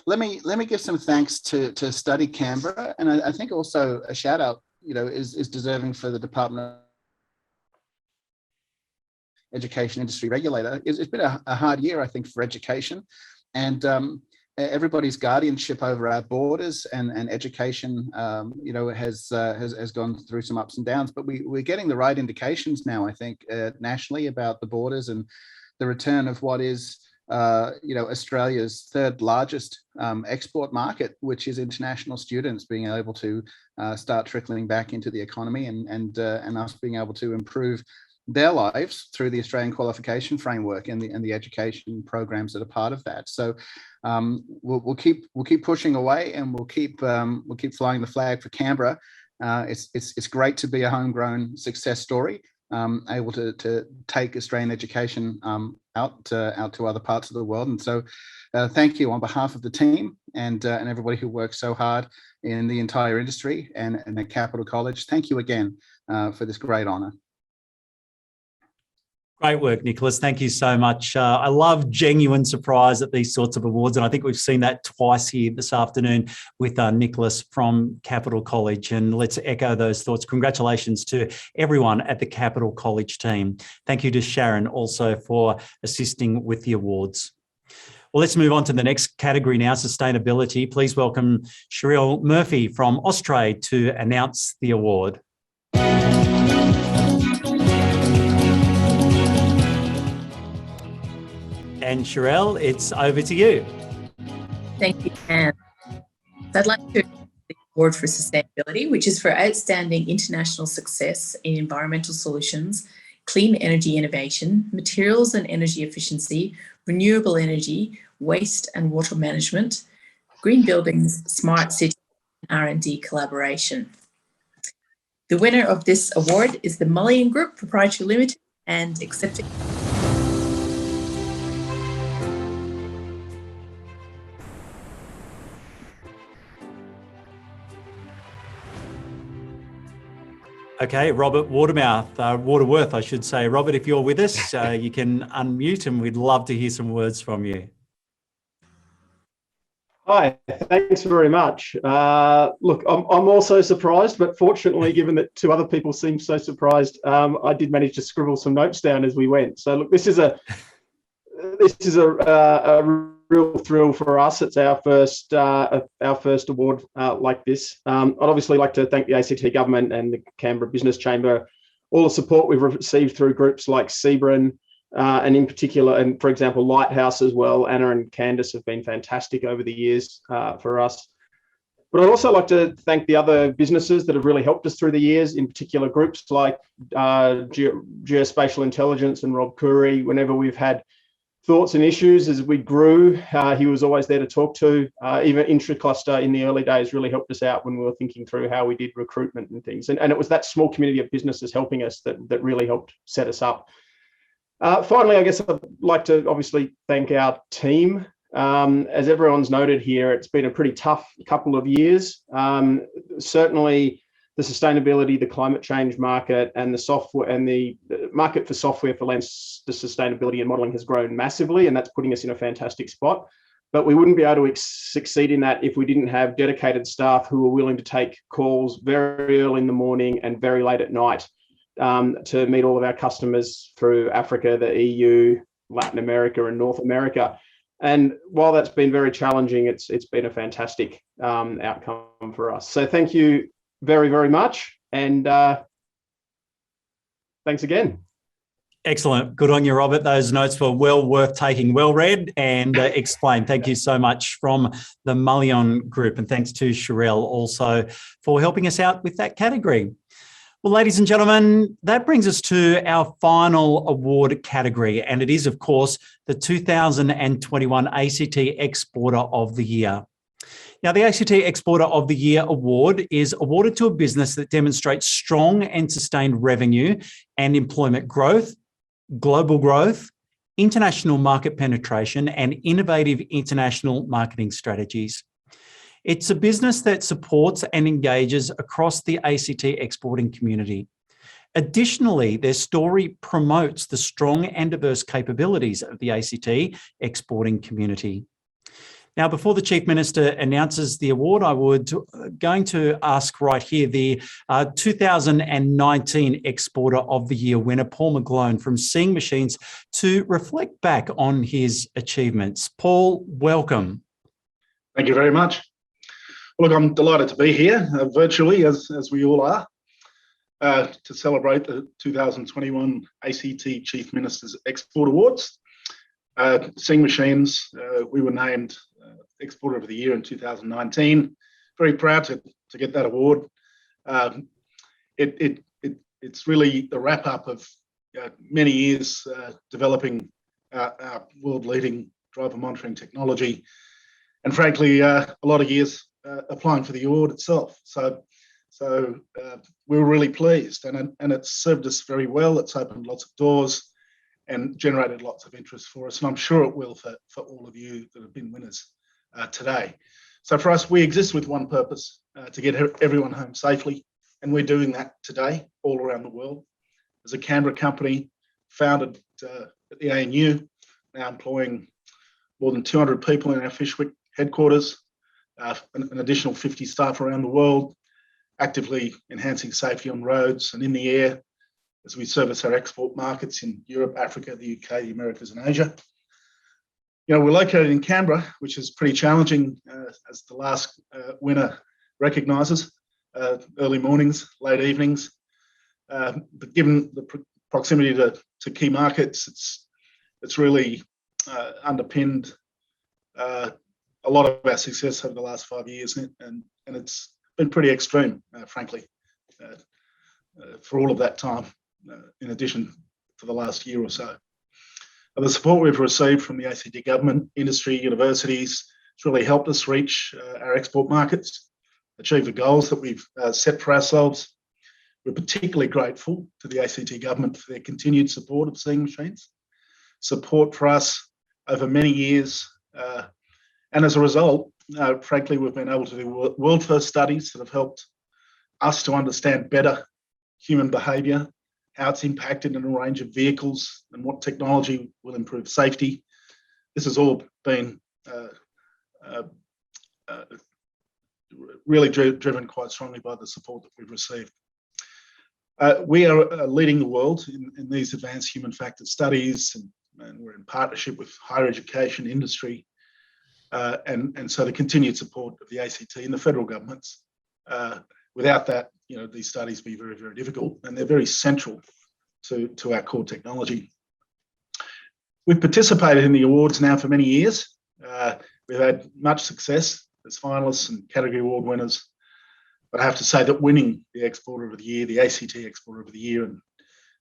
[SPEAKER 13] let me give some thanks to Study Canberra, and I think also a shout out is deserving for the Department of Education Industry Regulator. It's been a hard year, I think, for education, and everybody's guardianship over our borders and education, has gone through some ups and downs. But we're getting the right indications now, I think, nationally about the borders and the return of what is, Australia's third largest export market, which is international students being able to start trickling back into the economy and us being able to improve their lives through the Australian qualification framework and the education programs that are part of that. So we'll keep pushing away, and we'll keep flying the flag for Canberra. It's great to be a homegrown success story, able to take Australian education out to other parts of the world. And so thank you on behalf of the team and everybody who works so hard in the entire industry and at Capital College. Thank you again for this great honour.
[SPEAKER 1] Great work, Nicholas. Thank you so much. I love genuine surprise at these sorts of awards, and I think we've seen that twice here this afternoon with Nicholas from Capital College. And let's echo those thoughts. Congratulations to everyone at the Capital College team. Thank you to Sharon also for assisting with the awards. Well, let's move on to the next category now, sustainability. Please welcome Cheryl Murphy from Austrade to announce the award. And Cheryl, it's over to you.
[SPEAKER 10] Thank you, Anne. I'd like to the award for sustainability, which is for outstanding international success in environmental solutions, clean energy innovation, materials and energy efficiency, renewable energy, waste and water management, green buildings, smart city, and R&D collaboration. The winner of this award is the Mullion Group Proprietary Limited, and accepting.
[SPEAKER 1] Okay, Robert Waterworth, I should say. Robert, if you're with us, you can unmute and we'd love to hear some words from you.
[SPEAKER 21] Hi, thanks very much. Look, I'm also surprised, but fortunately, given that two other people seemed so surprised, I did manage to scribble some notes down as we went. So look, this is a real thrill for us. It's our first award like this. I'd obviously like to thank the ACT government and the Canberra Business Chamber, all the support we've received through groups like CBRN, and in particular, and for example, Lighthouse as well. Anna and Candice have been fantastic over the years for us. But I'd also like to thank the other businesses that have really helped us through the years, in particular groups like Geospatial Intelligence and Rob Curry. Whenever we've had thoughts and issues as we grew, he was always there to talk to. Even Intracluster in the early days really helped us out when we were thinking through how we did recruitment and things. And it was that small community of businesses helping us that really helped set us up. Finally, I guess I'd like to obviously thank our team. As everyone's noted here, it's been a pretty tough couple of years. Certainly the sustainability, the climate change market, and the software and the market for software for land sustainability and modelling has grown massively, and that's putting us in a fantastic spot. But we wouldn't be able to succeed in that if we didn't have dedicated staff who were willing to take calls very early in the morning and very late at night to meet all of our customers through Africa, the EU, Latin America, and North America. And while that's been very challenging, it's been a fantastic outcome for us. So thank you very, very much. And thanks again.
[SPEAKER 1] Excellent. Good on you, Robert. Those notes were well worth taking, well read and explained. Thank you so much from the Mullion Group. And thanks to Sherelle also for helping us out with that category. Well, ladies and gentlemen, that brings us to our final award category. And it is, of course, the 2021 ACT Exporter of the Year. Now, the ACT Exporter of the Year award is awarded to a business that demonstrates strong and sustained revenue and employment growth, global growth, international market penetration, and innovative international marketing strategies. It's a business that supports and engages across the ACT exporting community. Additionally, their story promotes the strong and diverse capabilities of the ACT exporting community. Now, before the Chief Minister announces the award, I would going to ask right here the 2019 Exporter of the Year winner, Paul McGlone from Seeing Machines, to reflect back on his achievements. Paul, welcome.
[SPEAKER 2] Thank you very much. Look, I'm delighted to be here virtually, as we all are, to celebrate the 2021 ACT Chief Minister's Export Awards. Seeing Machines, we were named Exporter of the Year in 2019. Very proud to get that award. It's really the wrap up of many years developing our world-leading driver monitoring technology, and frankly, a lot of years applying for the award itself. So we were really pleased, and it's served us very well. It's opened lots of doors and generated lots of interest for us, and I'm sure it will for all of you that have been winners today. So for us, we exist with one purpose, to get everyone home safely, and we're doing that today all around the world. As a Canberra company founded at the ANU, now employing more than 200 people in our Fyshwick headquarters, an additional 50 staff around the world, actively enhancing safety on roads and in the air as we service our export markets in Europe, Africa, the UK, the Americas and Asia. You know, we're located in Canberra, which is pretty challenging, as the last winner recognises, early mornings, late evenings. But given the proximity to key markets, it's really underpinned a lot of our success over the last 5 years, and it's been pretty extreme, frankly, for all of that time, in addition to the last year or so. The support we've received from the ACT government, industry, universities, it's really helped us reach our export markets, achieve the goals that we've set for ourselves. We're particularly grateful to the ACT government for their continued support of Seeing Machines, support for us over many years. And as a result, frankly, we've been able to do world-first studies that have helped us to understand better human behaviour, how it's impacted in a range of vehicles, and what technology will improve safety. This has all been really driven quite strongly by the support that we've received. We are leading the world in these advanced human factor studies, and we're in partnership with higher education, industry, and so the continued support of the ACT and the federal governments. Without that, you know, these studies be very, very difficult, and they're very central to our core technology. We've participated in the awards now for many years. We've had much success as finalists and category award winners, but I have to say that winning the Exporter of the Year, the ACT Exporter of the Year in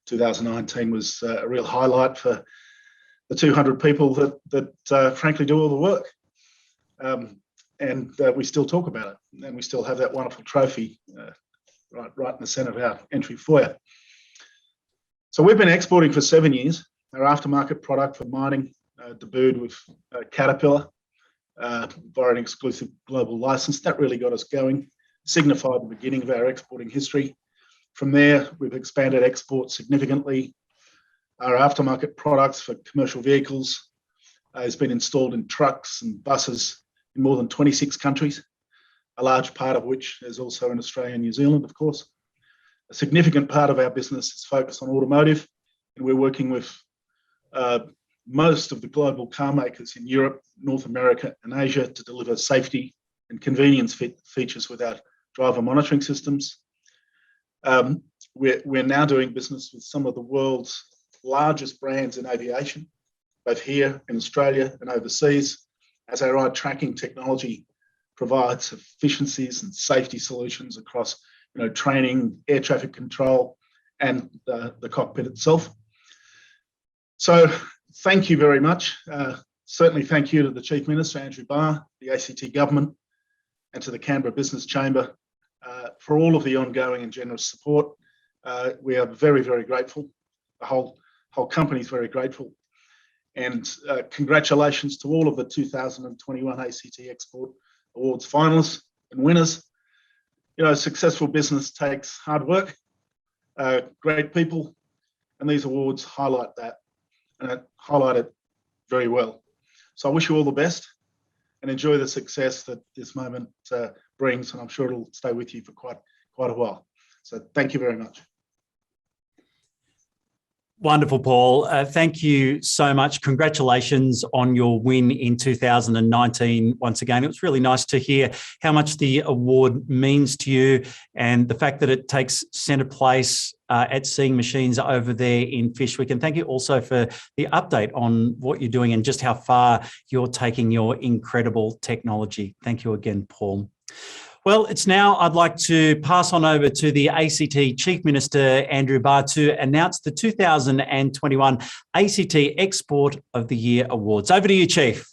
[SPEAKER 2] 2019 was a real highlight for the 200 people that frankly do all the work. And we still talk about it, and we still have that wonderful trophy right in the centre of our entry foyer. So we've been exporting for 7 years. Our aftermarket product for mining debuted with Caterpillar via an exclusive global license. That really got us going, signified the beginning of our exporting history. From there, we've expanded exports significantly. Our aftermarket products for commercial vehicles has been installed in trucks and buses in more than 26 countries, a large part of which is also in Australia and New Zealand, of course. A significant part of our business is focused on automotive, and we're working with most of the global car makers in Europe, North America and Asia to deliver safety and convenience features with our driver monitoring systems. We're now doing business with some of the world's largest brands in aviation, both here in Australia and overseas, as our eye tracking technology provides efficiencies and safety solutions across training, air traffic control, and the cockpit itself. So thank you very much. Certainly thank you to the Chief Minister, Andrew Barr, the ACT Government, and to the Canberra Business Chamber for all of the ongoing and generous support. We are very, very grateful. The whole company is very grateful. And congratulations to all of the 2021 ACT Export Awards finalists and winners. Successful business takes hard work, great people, and these awards highlight that, and highlight it very well. So I wish you all the best and enjoy the success that this moment brings, and I'm sure it'll stay with you for quite a while. So thank you very much.
[SPEAKER 1] Wonderful, Paul. Thank you so much. Congratulations on your win in 2019 once again. It was really nice to hear how much the award means to you and the fact that it takes centre place at Seeing Machines over there in Fyshwick. And thank you also for the update on what you're doing and just how far you're taking your incredible technology. Thank you again, Paul. Well, it's now I'd like to pass on over to the ACT Chief Minister, Andrew Barr, to announce the 2021 ACT Export of the Year Awards. Over to you, Chief.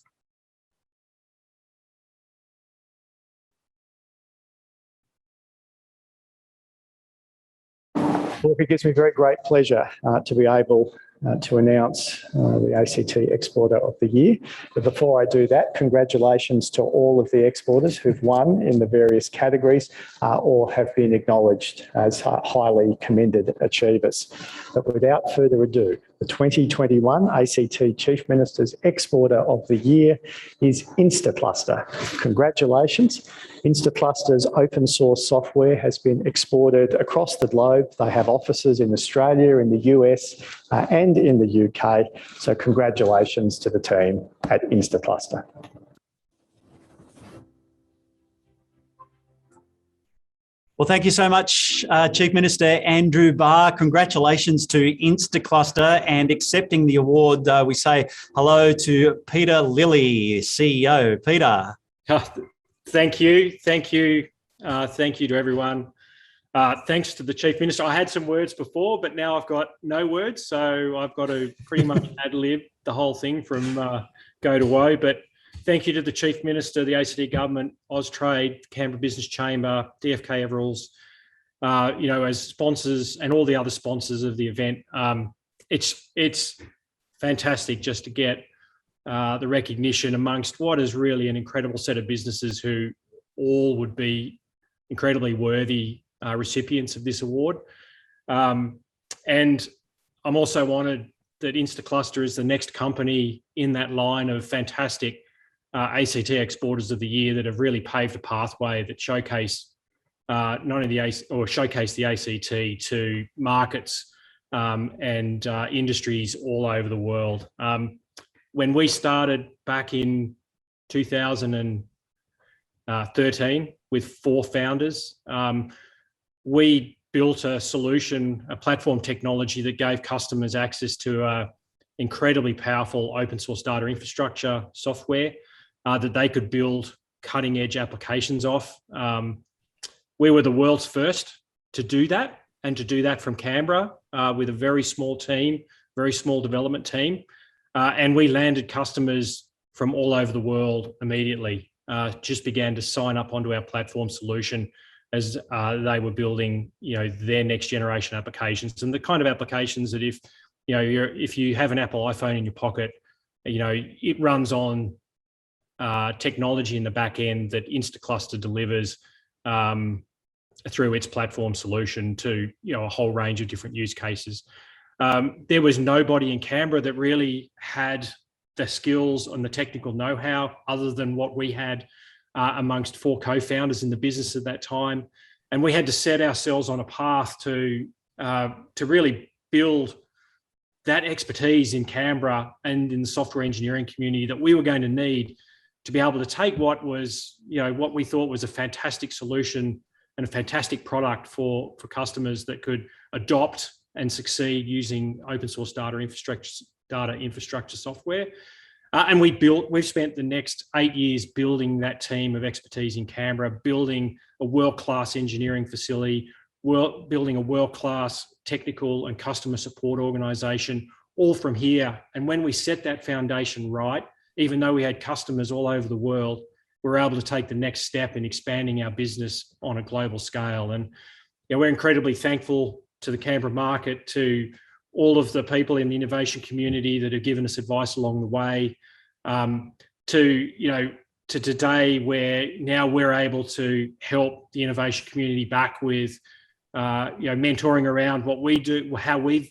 [SPEAKER 4] Well, it gives me very great pleasure to be able to announce the ACT Exporter of the Year. But before I do that, congratulations to all of the exporters who've won in the various categories or have been acknowledged as highly commended achievers. But without further ado, the 2021 ACT Chief Minister's Exporter of the Year is Instacluster. Congratulations. Instacluster's open source software has been exported across the globe. They have offices in Australia, in the US, and in the UK. So congratulations to the team at Instacluster.
[SPEAKER 1] Well, thank you so much, Chief Minister Andrew Barr. Congratulations to Instacluster and accepting the award. We say hello to Peter Lilly, CEO. Peter.
[SPEAKER 5] Thank you. Thank you. Thank you to everyone. Thanks to the Chief Minister. I had some words before, but now I've got no words. So I've got to pretty much ad-lib the whole thing from go to woe. But thank you to the Chief Minister, the ACT Government, Austrade, Canberra Business Chamber, DFK Everalls, as sponsors and all the other sponsors of the event. It's fantastic just to get the recognition amongst what is really an incredible set of businesses who all would be incredibly worthy recipients of this award. And I'm also honoured that Instacluster is the next company in that line of fantastic ACT Exporters of the Year that have really paved a pathway that showcase not only showcase the ACT to markets and industries all over the world. When we started back in 2013 with 4 founders, we built a solution, a platform technology that gave customers access to incredibly powerful open source data infrastructure software that they could build cutting edge applications off. We were the world's first to do that, and to do that from Canberra with a very small team, very small development team. And we landed customers from all over the world immediately, just began to sign up onto our platform solution as they were building, their next generation applications, and the kind of applications that if you have an Apple iPhone in your pocket, it runs on technology in the back end that Instacluster delivers through its platform solution to a whole range of different use cases. There was nobody in Canberra that really had the skills and the technical know-how other than what we had amongst 4 co-founders in the business at that time. And we had to set ourselves on a path to really build that expertise in Canberra and in the software engineering community that we were going to need to be able to take what was, what we thought was a fantastic solution and a fantastic product for customers that could adopt and succeed using open source data infrastructure software. And we've spent the next 8 years building that team of expertise in Canberra, building a world-class engineering facility, building a world-class technical and customer support organisation, all from here. And when we set that foundation right, even though we had customers all over the world, we were able to take the next step in expanding our business on a global scale. And we're incredibly thankful to the Canberra market, to all of the people in the innovation community that have given us advice along the way, to today, where now we're able to help the innovation community back with mentoring around what we do, how we've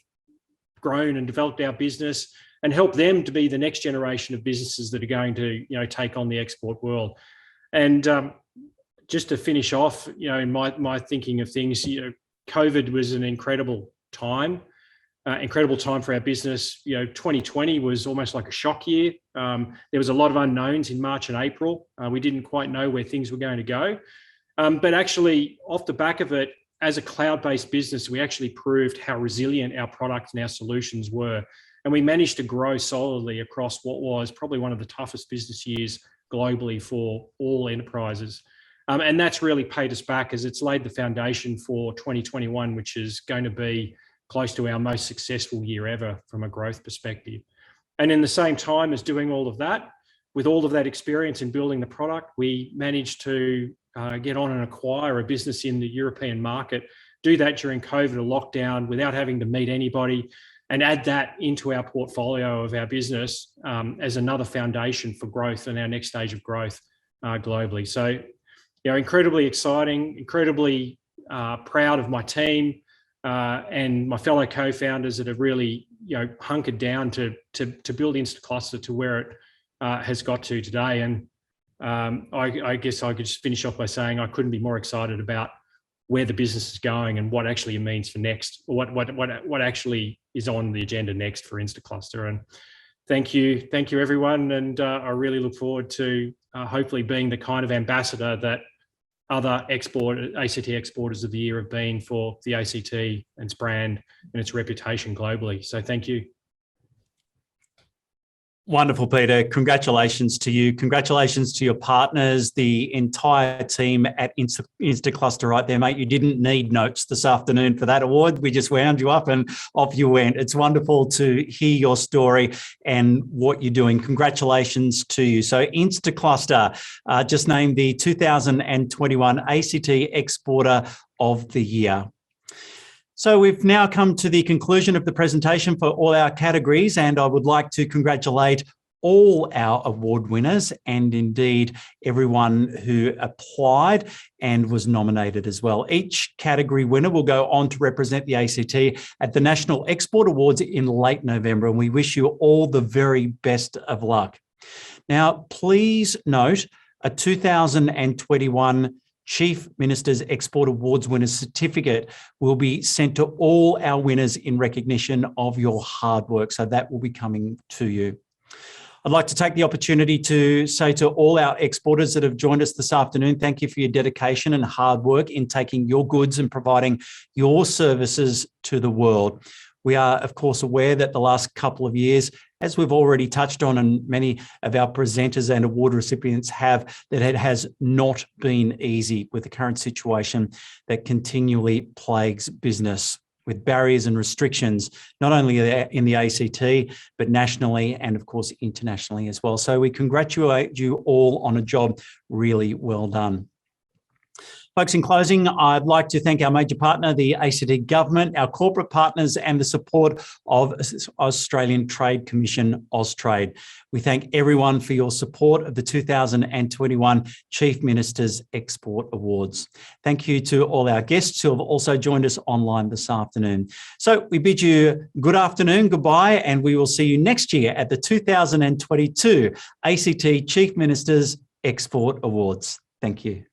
[SPEAKER 5] grown and developed our business, and help them to be the next generation of businesses that are going to take on the export world. And just to finish off, in my thinking of things, COVID was an incredible time for our business. 2020 was almost like a shock year. There was a lot of unknowns in March and April. We didn't quite know where things were going to go. But actually, off the back of it, as a cloud-based business, we actually proved how resilient our products and our solutions were. And we managed to grow solidly across what was probably one of the toughest business years globally for all enterprises. And that's really paid us back, as it's laid the foundation for 2021, which is going to be close to our most successful year ever from a growth perspective. And in the same time as doing all of that, with all of that experience in building the product, we managed to get on and acquire a business in the European market, do that during COVID, a lockdown, without having to meet anybody, and add that into our portfolio of our business as another foundation for growth and our next stage of growth globally. So, incredibly exciting, incredibly proud of my team and my fellow co-founders that have really, hunkered down to build Instacluster to where it has got to today. And I guess I could just finish off by saying I couldn't be more excited about where the business is going and what actually it means for next, what actually is on the agenda next for Instacluster. And thank you everyone. And I really look forward to hopefully being the kind of ambassador that other ACT exporters of the year have been for the ACT and its brand and its reputation globally. So thank you.
[SPEAKER 1] Wonderful, Peter. Congratulations to you. Congratulations to your partners, the entire team at Instacluster right there, mate. You didn't need notes this afternoon for that award. We just wound you up and off you went. It's wonderful to hear your story and what you're doing. Congratulations to you. So Instacluster just named the 2021 ACT Exporter of the Year. So we've now come to the conclusion of the presentation for all our categories, and I would like to congratulate all our award winners and indeed everyone who applied and was nominated as well. Each category winner will go on to represent the ACT at the National Export Awards in late November, and we wish you all the very best of luck. Now, please note a 2021 Chief Minister's Export Awards Winners Certificate will be sent to all our winners in recognition of your hard work. So that will be coming to you. I'd like to take the opportunity to say to all our exporters that have joined us this afternoon, thank you for your dedication and hard work in taking your goods and providing your services to the world. We are, of course, aware that the last couple of years, as we've already touched on and many of our presenters and award recipients have, that it has not been easy with the current situation that continually plagues business, with barriers and restrictions, not only in the ACT, but nationally and, of course, internationally as well. So we congratulate you all on a job really well done. Folks, in closing, I'd like to thank our major partner, the ACT Government, our corporate partners, and the support of Australian Trade Commission, Austrade. We thank everyone for your support of the 2021 Chief Minister's Export Awards. Thank you to all our guests who have also joined us online this afternoon. So we bid you good afternoon, goodbye, and we will see you next year at the 2022 ACT Chief Minister's Export Awards. Thank you.